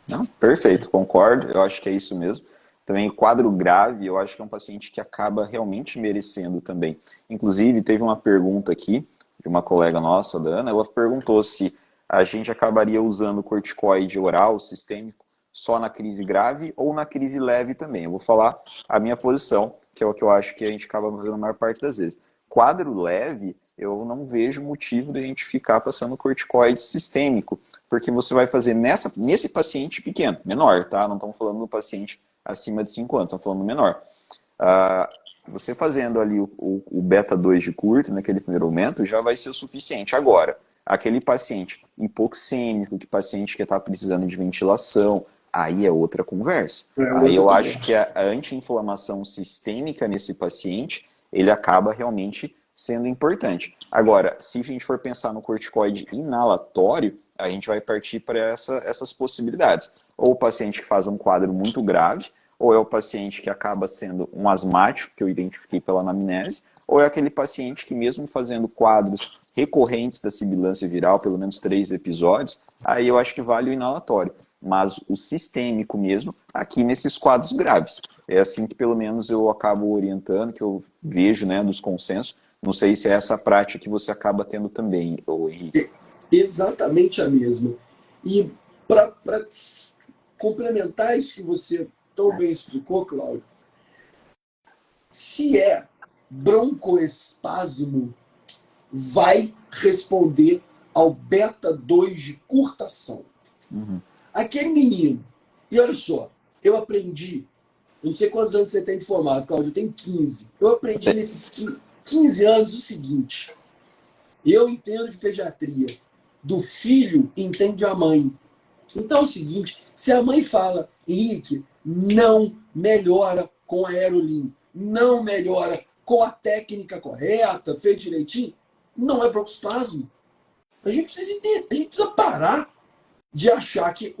Não, perfeito, concordo. Eu acho que é isso mesmo. Também quadro grave, eu acho que é um paciente que acaba realmente merecendo também. Inclusive, teve uma pergunta aqui de uma colega nossa, da Ana, ela perguntou se a gente acabaria usando corticoide oral sistêmico só na crise grave ou na crise leve também. Eu vou falar a minha posição, que é o que eu acho que a gente acaba fazendo a maior parte das vezes. Quadro leve, eu não vejo motivo de a gente ficar passando corticoide sistêmico, porque você vai fazer nesse paciente pequeno, menor, tá? Não estamos falando do paciente acima de 5 anos, estamos falando do menor. Você fazendo ali o beta 2 de curto, naquele primeiro momento, já vai ser o suficiente. Agora, aquele paciente hipoxêmico, que paciente que está precisando de ventilação, aí é outra conversa. Aí eu acho que a anti-inflamação sistêmica nesse paciente, ele acaba realmente sendo importante. Agora, se a gente for pensar no corticoide inalatório, a gente vai partir para essas possibilidades. Ou o paciente que faz um quadro muito grave, ou é o paciente que acaba sendo um asmático, que eu identifiquei pela anamnese, ou é aquele paciente que mesmo fazendo quadros recorrentes da sibilância viral, pelo menos 3 episódios, aí eu acho que vale o inalatório. Mas o sistêmico mesmo, aqui nesses quadros graves. É assim que pelo menos eu acabo orientando, que eu vejo, né, dos consensos. Não sei se é essa prática que você acaba tendo também, Henrique. Exatamente a mesma. E para complementar isso que você tão bem explicou, Cláudio, se é broncoespasmo, vai responder ao beta 2 de curtação. Aquele menino, e olha só, eu aprendi, não sei quantos anos você tem de formado, Cláudio, eu tenho 15. Eu aprendi nesses 15 anos o seguinte: eu entendo de pediatria, do filho entende a mãe. Então é o seguinte, se a mãe fala, Henrique, não melhora com a Aerolim, não melhora com a técnica correta, feito direitinho, não é broncoespasmo. A gente precisa entender, a gente precisa parar de achar que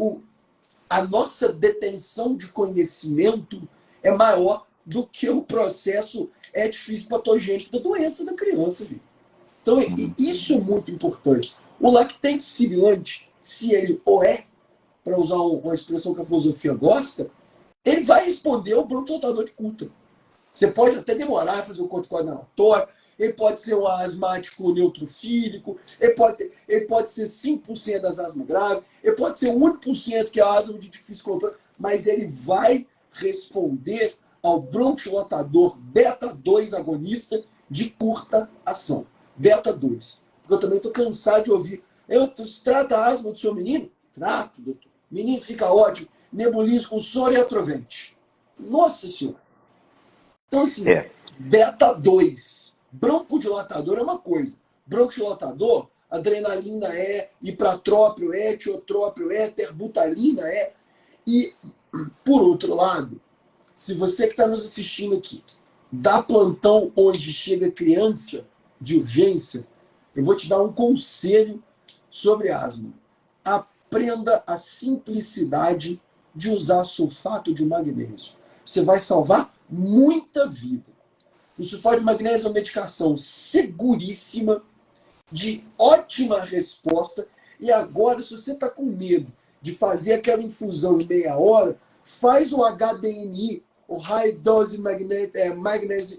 a nossa detenção de conhecimento é maior do que o processo edifício patogênico da doença da criança. Viu? Então, isso é muito importante. O lactente sibilante, se ele ou é, para usar uma expressão que a filosofia gosta, ele vai responder ao bronquiolitador de curta. Você pode até demorar a fazer o corticoide inalatório, ele pode ser um asmático neutrofílico, ele pode ser 5% das asmas graves, ele pode ser 1% que é a asma de difícil controle, mas ele vai responder ao bronquiolitador beta 2 agonista de curta ação. Beta 2. Porque eu também estou cansado de ouvir. Você trata a asma do seu menino? Trato, doutor. Menino fica ótimo. Nebulizo com soro e atrovente. Nossa Senhora. Então, assim, Beta 2. Broncodilatador é uma coisa. Broncodilatador, adrenalina é, hipratrópio é, tiotrópio é, terbutalina é. E, por outro lado, se você que está nos assistindo aqui dá plantão onde chega criança de urgência, eu vou te dar um conselho sobre asma. Aprenda a simplicidade de usar sulfato de magnésio. Você vai salvar muita vida. O sulfato de magnésio é uma medicação seguríssima, de ótima resposta. E agora, se você está com medo de fazer aquela infusão em meia hora, faz o HDMI, o High Dose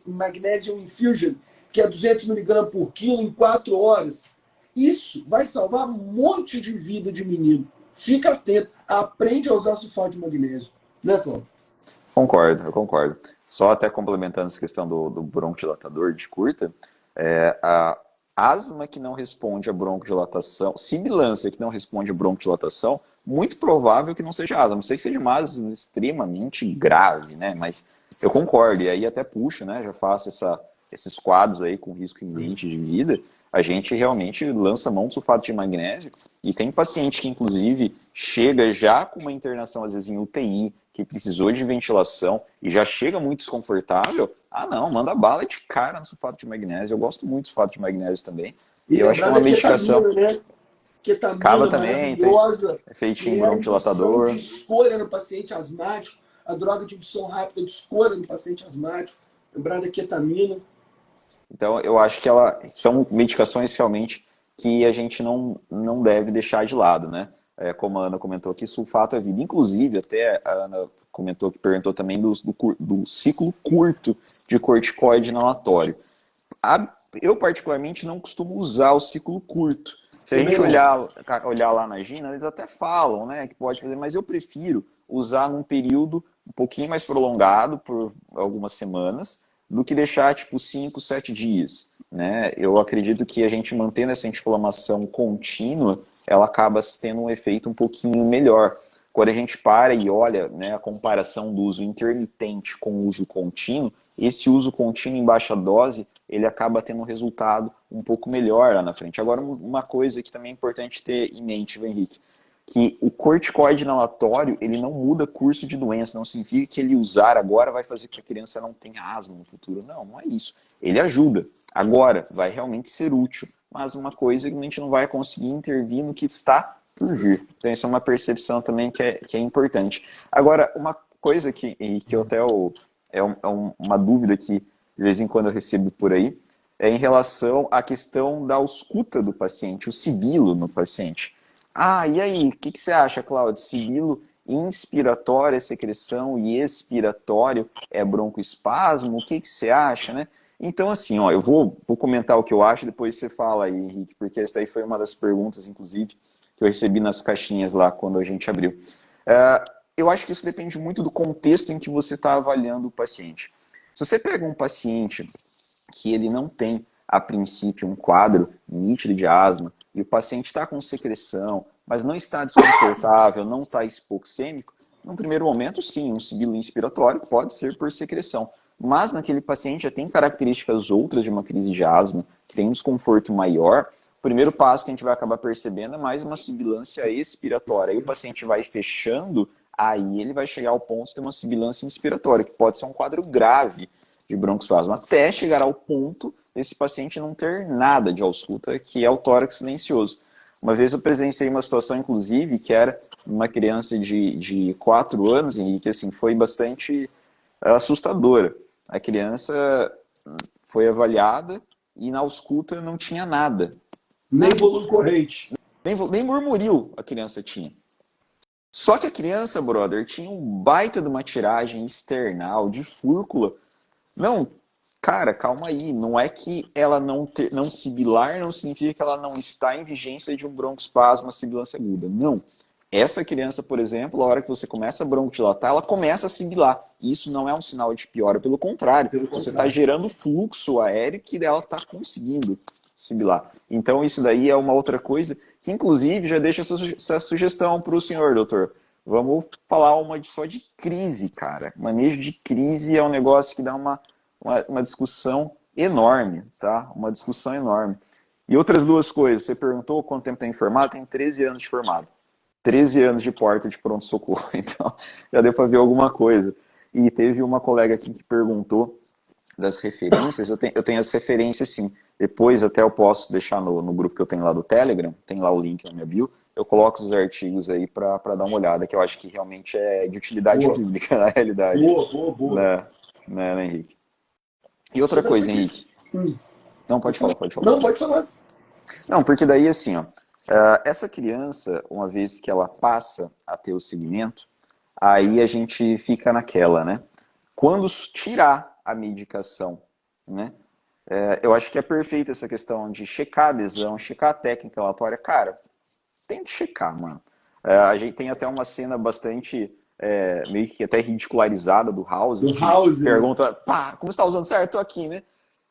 Magnesium Infusion, que é 200 mg por quilo em 4 horas. Isso vai salvar um monte de vida de menino. Fica atento, aprende a usar sulfato de magnésio. Né, Cláudio? Concordo, eu concordo. Só até complementando essa questão do broncodilatador de curta, a asma que não responde a broncodilatação, sibilância que não responde a broncodilatação, muito provável que não seja asma. Não sei que seja uma asma extremamente grave, né? Mas eu concordo, e aí até puxo, né? Já faço esses quadros aí com risco iminente de vida. A gente realmente lança mão do sulfato de magnésio e tem paciente que, inclusive, chega já com uma internação, às vezes, em UTI, que precisou de ventilação e já chega muito desconfortável. Ah, não, manda bala de cara no sulfato de magnésio. Eu gosto muito do sulfato de magnésio também. E E eu acho que é lembrar uma da medicação. ketamina, né? Cava Ketamina também, tem maravilhosa, efeitinho que é a indução de broncodilatador. escolha no paciente asmático, a droga de indução rápida de escolha no paciente asmático. Lembrar da ketamina. Então, eu acho que são medicações realmente que a gente não deve deixar de lado, né? Como a Ana comentou aqui, sulfato é vida. Inclusive, até a Ana comentou que perguntou também do ciclo curto de corticoide inalatório. Eu, particularmente, não costumo usar o ciclo curto. Se a Também gente não. olhar lá na Gina, eles até falam, né, que pode fazer, mas eu prefiro usar num período um pouquinho mais prolongado, por algumas semanas, do que deixar, tipo, 5, 7 dias, né? Eu acredito que a gente mantendo essa inflamação contínua, ela acaba tendo um efeito um pouquinho melhor. Quando a gente para e olha, né, a comparação do uso intermitente com o uso contínuo, esse uso contínuo em baixa dose, ele acaba tendo um resultado um pouco melhor lá na frente. Agora, uma coisa que também é importante ter em mente, Henrique, que o corticoide inalatório, ele não muda curso de doença, não significa que ele usar agora vai fazer com que a criança não tenha asma no futuro. Não, não é isso. Ele ajuda. Agora, vai realmente ser útil, mas uma coisa que a gente não vai conseguir intervir no que está por vir. Então, isso é uma percepção também que é importante. Agora, uma coisa que eu até uma dúvida que de vez em quando eu recebo por aí, é em relação à questão da ausculta do paciente, o sibilo no paciente. Ah, e aí, o que você acha, Cláudio? Sibilo inspiratório é secreção e expiratório é broncoespasmo? O que você acha, né? Então, assim, ó, eu vou comentar o que eu acho, depois você fala aí, Henrique, porque essa daí foi uma das perguntas, inclusive, que eu recebi nas caixinhas lá quando a gente abriu. Eu acho que isso depende muito do contexto em que você está avaliando o paciente. Se você pega um paciente que ele não tem, a princípio, um quadro nítido de asma, e o paciente está com secreção, mas não está desconfortável, não está hipoxêmico, no primeiro momento, sim, um sibilo inspiratório pode ser por secreção. Mas naquele paciente já tem características outras de uma crise de asma, que tem um desconforto maior, o primeiro passo que a gente vai acabar percebendo é mais uma sibilância expiratória. Aí o paciente vai fechando, aí ele vai chegar ao ponto de ter uma sibilância inspiratória, que pode ser um quadro grave de broncoespasmo, até chegar ao ponto desse paciente não ter nada de ausculta, que é o tórax silencioso. Uma vez eu presenciei uma situação, inclusive, que era uma criança de 4 anos, e que assim, foi bastante assustadora. A criança foi avaliada e na ausculta não tinha nada. Nem Nada. volume corrente. Nem murmuril a criança tinha. Só que a criança, brother, tinha um baita de uma tiragem external, de fúrcula. Não, cara, calma aí. Não é que ela não sibilar não significa que ela não está em vigência de um broncoespasmo, uma sibilância aguda. Não. Essa criança, por exemplo, a hora que você começa a broncodilatar, ela começa a sibilar. Isso não é um sinal de piora, pelo contrário. Você está gerando fluxo aéreo que ela está conseguindo sibilar. Então, isso daí é uma outra coisa que, inclusive, já deixa essa sugestão para o senhor, doutor. Vamos falar só de crise, cara. Manejo de crise é um negócio que dá uma discussão enorme, tá? Uma discussão enorme. E outras duas coisas, você perguntou quanto tempo tem formado? Tem 13 anos de formado. 13 anos de porta de pronto-socorro, então já deu para ver alguma coisa. E teve uma colega aqui que perguntou das referências, eu tenho as referências sim. Depois até eu posso deixar no grupo que eu tenho lá do Telegram, tem lá o link na minha bio, eu coloco os artigos aí para dar uma olhada, que eu acho que realmente é de utilidade Boa, clínica na realidade, boa, boa, boa. né, Henrique? E outra Sobre essa coisa, questão. Henrique. Não, Pode pode falar, falar. pode falar. Não, pode falar. Não, porque daí assim, ó, essa criança, uma vez que ela passa a ter o segmento, aí a gente fica naquela, né? Quando tirar a medicação, né? Eu acho que é perfeita essa questão de checar a adesão, checar a técnica relatória. Cara, tem que checar, mano. A gente tem até uma cena bastante, meio que até ridicularizada do House, Do que House, né? pergunta, pá, como você tá usando certo? Tô aqui, né?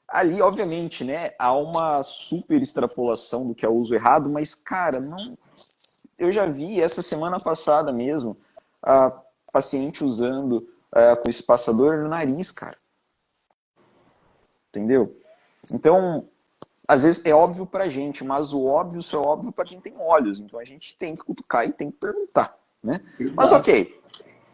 Ali, obviamente, né, há uma super extrapolação do que é o uso errado, mas, cara, não. Eu já vi essa semana passada mesmo a paciente usando com espaçador no nariz, cara. Entendeu? Então, às vezes é óbvio pra gente, mas o óbvio só é óbvio pra quem tem olhos. Então a gente tem que cutucar e tem que perguntar, né? Mas Exato. ok,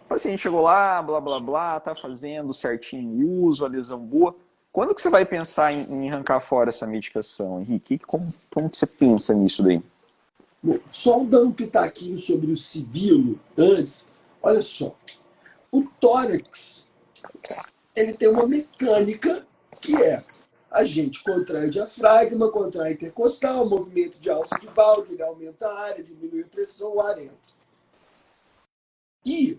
o paciente chegou lá, blá blá blá, tá fazendo certinho o uso, a lesão boa. Quando que você vai pensar em arrancar fora essa medicação, Henrique? Como que você pensa nisso daí? Bom, só dando um pitaquinho sobre o sibilo antes. Olha só. O tórax, ele tem uma mecânica que é a gente contrai o diafragma, contrai a intercostal, movimento de alça de balde, ele aumenta a área, diminui a pressão, o ar entra. E,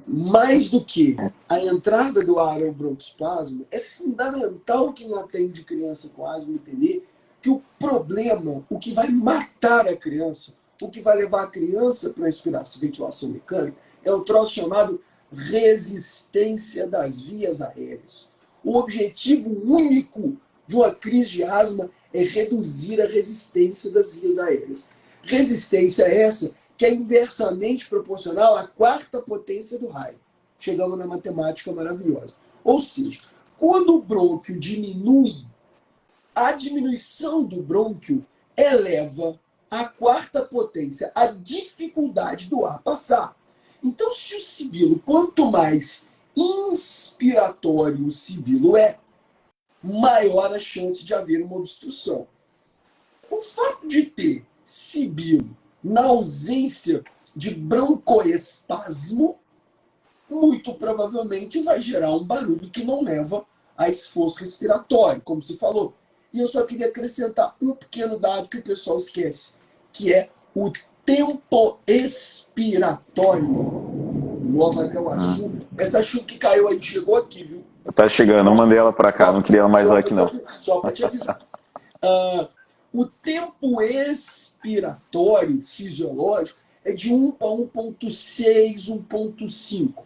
mais do que a entrada do ar ao broncoespasmo, é fundamental quem atende criança com asma entender que o problema, o que vai matar a criança, o que vai levar a criança para a ventilação mecânica, é o troço chamado resistência das vias aéreas. O objetivo único de uma crise de asma é reduzir a resistência das vias aéreas. Resistência essa que é inversamente proporcional à quarta potência do raio. Chegamos na matemática maravilhosa. Ou seja, quando o brônquio diminui, a diminuição do brônquio eleva à quarta potência a dificuldade do ar passar. Então, se o sibilo, quanto mais inspiratório o sibilo é, maior a chance de haver uma obstrução. O fato de ter sibilo na ausência de broncoespasmo, muito provavelmente vai gerar um barulho que não leva a esforço respiratório, como se falou. E eu só queria acrescentar um pequeno dado que o pessoal esquece, que é o tempo expiratório. Nossa, aquela chuva. Essa chuva que caiu aí chegou aqui, viu? Tá chegando, eu mandei ela pra cá, não queria ela mais lá aqui não. Só para te avisar. O tempo expiratório fisiológico é de 1 para 1,6, 1,5.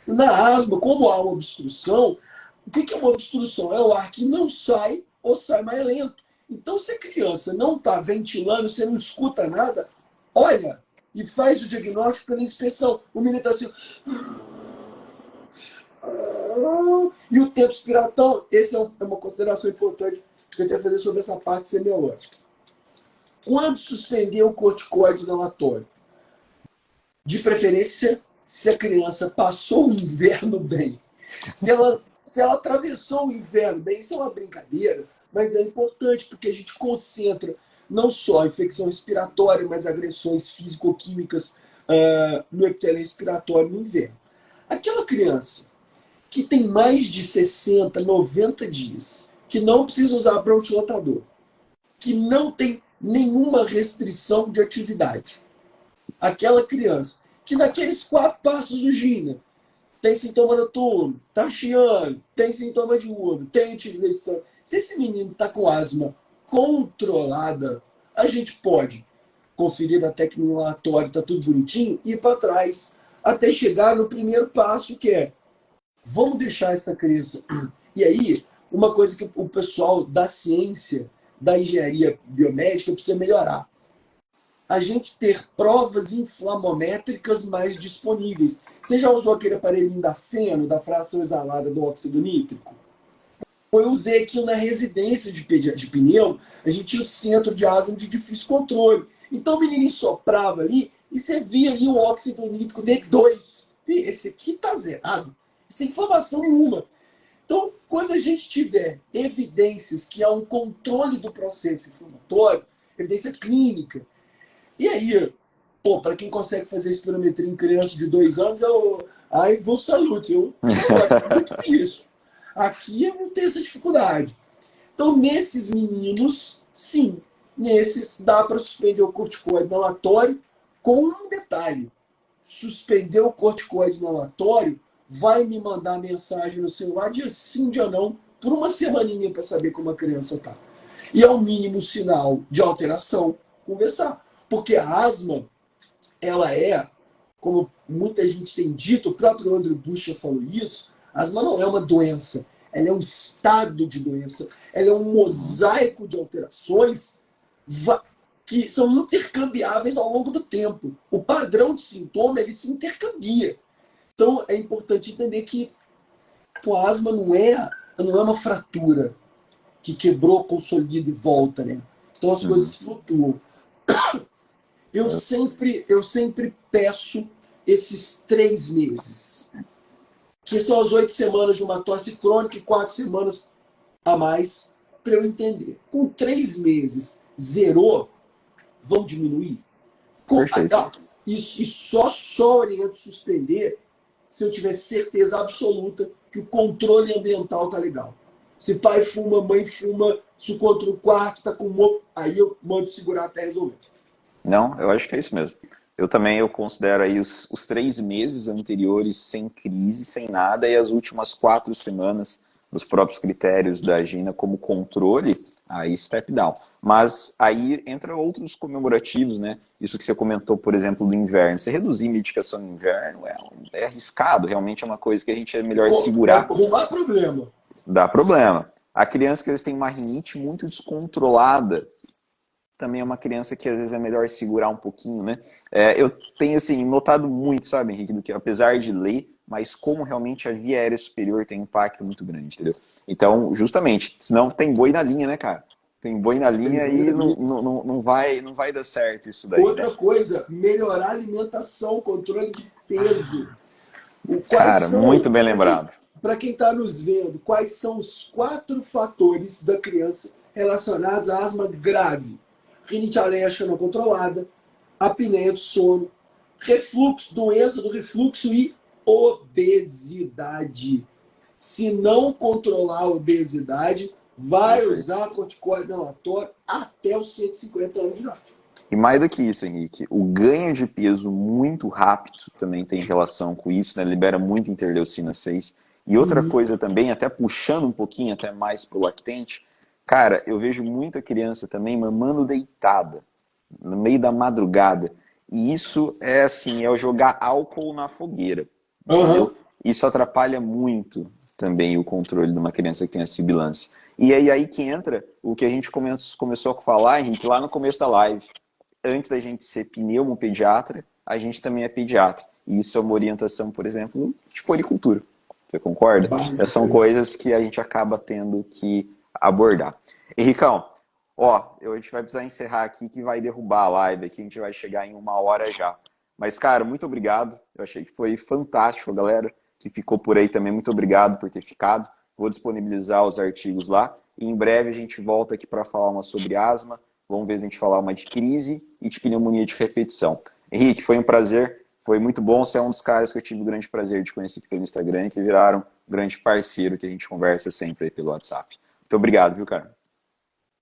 Na asma, como há uma obstrução, o que é uma obstrução? É o ar que não sai ou sai mais lento. Então, se a criança não está ventilando, você não escuta nada, olha e faz o diagnóstico pela inspeção. O menino está assim. E o tempo expiratório, essa é uma consideração importante que eu tenho a fazer sobre essa parte semiológica. Quando suspender o corticoide inalatório? De preferência, se a criança passou o inverno bem. Se ela atravessou o inverno bem, isso é uma brincadeira, mas é importante porque a gente concentra não só a infecção respiratória, mas agressões físico-químicas no epitélio respiratório no inverno. Aquela criança que tem mais de 60, 90 dias, que não precisa usar bronquidilatador, que não tem nenhuma restrição de atividade. Aquela criança que naqueles 4 passos do Gina tem sintoma noturno, tá chiando, tem sintoma diurno, tem utilização. Se esse menino está com asma controlada, a gente pode conferir a técnica inalatória, tá tudo bonitinho, e ir para trás até chegar no primeiro passo, que é vamos deixar essa criança. E aí, uma coisa que o pessoal da ciência, da engenharia biomédica precisa melhorar. A gente ter provas inflamométricas mais disponíveis. Você já usou aquele aparelhinho da Feno, da fração exalada do óxido nítrico? Pô, eu usei aquilo na residência de pneu, a gente tinha o centro de asma de difícil controle. Então o menino soprava ali e você via ali o óxido nítrico D2. Esse aqui tá zerado. Sem inflamação nenhuma. Então, quando a gente tiver evidências que há um controle do processo inflamatório, evidência clínica, e aí, pô, para quem consegue fazer espirometria em criança de 2 anos, aí vou salute, eu sou muito feliz. Aqui eu não tenho essa dificuldade. Então, nesses meninos, sim, nesses dá para suspender o corticoide inalatório com um detalhe. Suspender o corticoide inalatório vai me mandar mensagem no celular dia sim, dia não, por uma semaninha para saber como a criança está. E é o mínimo sinal de alteração, conversar. Porque a asma, ela é, como muita gente tem dito, o próprio Andrew Bush já falou isso, a asma não é uma doença, ela é um estado de doença, ela é um mosaico de alterações que são intercambiáveis ao longo do tempo. O padrão de sintoma, ele se intercambia. Então, é importante entender que a asma não é uma fratura que quebrou, consolida e volta, né? Então, as coisas flutuam. Eu sempre peço esses 3 meses, que são as 8 semanas de uma tosse crônica e 4 semanas a mais, para eu entender. Com 3 meses, zerou, vão diminuir? E só oriento suspender se eu tiver certeza absoluta que o controle ambiental tá legal. Se pai fuma, mãe fuma, se o contra o quarto tá com mofo, aí eu mando segurar até resolver. Não, eu acho que é isso mesmo. Eu considero aí os 3 meses anteriores sem crise, sem nada, e as últimas 4 semanas, nos próprios critérios da Gina como controle, aí step down. Mas aí entra outros comemorativos, né? Isso que você comentou, por exemplo, do inverno. Você reduzir medicação no inverno é arriscado, realmente é uma coisa que a gente é melhor segurar. Não dá problema. Dá problema. A criança que às vezes tem uma rinite muito descontrolada, também é uma criança que às vezes é melhor segurar um pouquinho, né? Eu tenho, assim, notado muito, sabe, Henrique, do que apesar de ler, mas como realmente a via aérea superior tem um impacto muito grande, entendeu? Então, justamente, senão tem boi na linha, né, cara? Tem boi na linha e não vai dar certo isso daí, Outra né? coisa, melhorar a alimentação, controle de peso. Cara, muito bem lembrado. Para quem está nos vendo, quais são os 4 fatores da criança relacionados à asma grave? Rinite alérgica não controlada, apneia do sono, refluxo, doença do refluxo e obesidade. Se não controlar a obesidade, vai usar corticoide inalatório até os 150 anos de idade. E mais do que isso, Henrique, o ganho de peso muito rápido também tem relação com isso, né? Libera muito interleucina 6. E outra coisa também, até puxando um pouquinho até mais pro lactente, cara, eu vejo muita criança também mamando deitada, no meio da madrugada. E isso é assim, é o jogar álcool na fogueira. Entendeu? Isso atrapalha muito também o controle de uma criança que tem a sibilância. E aí que entra o que a gente começou a falar, Henrique, lá no começo da live. Antes da gente ser pneumopediatra, a gente também é pediatra. E isso é uma orientação, por exemplo, de puericultura. Você concorda? Essas são coisas que a gente acaba tendo que abordar. Henricão, a gente vai precisar encerrar aqui que vai derrubar a live aqui, a gente vai chegar em 1 hora já. Mas, cara, muito obrigado. Eu achei que foi fantástico, galera, que ficou por aí também. Muito obrigado por ter ficado. Vou disponibilizar os artigos lá. E em breve a gente volta aqui para falar uma sobre asma. Vamos ver se a gente falar uma de crise e de pneumonia de repetição. Henrique, foi um prazer. Foi muito bom. Você é um dos caras que eu tive o grande prazer de conhecer aqui pelo Instagram e que viraram um grande parceiro que a gente conversa sempre aí pelo WhatsApp. Muito obrigado, viu, cara?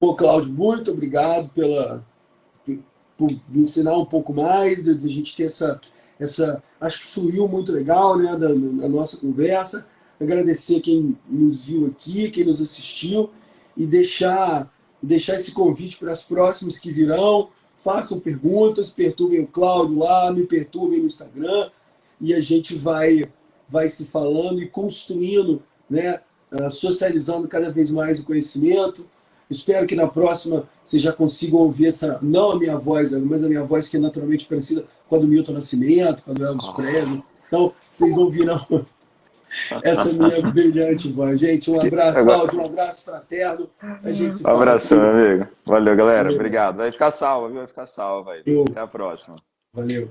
Pô, Cláudio, muito obrigado por me ensinar um pouco mais, de a gente ter essa... Acho que fluiu muito legal, né, da nossa conversa. Agradecer quem nos viu aqui, quem nos assistiu e deixar esse convite para as próximas que virão. Façam perguntas, perturbem o Cláudio lá, me perturbem no Instagram e a gente vai se falando e construindo, né, socializando cada vez mais o conhecimento. Espero que na próxima vocês já consigam ouvir não a minha voz, mas a minha voz que é naturalmente parecida com a do Milton Nascimento, com a do Elvis Presley. Então, vocês ouvirão essa minha brilhante voz. Gente, um abraço, Agora, Cláudio, um abraço fraterno. A gente se um fala abração, aqui. meu amigo. Valeu, galera. Valeu. Obrigado. Vai ficar salvo, viu? Vai ficar salvo aí. Eu, Até a próxima. valeu.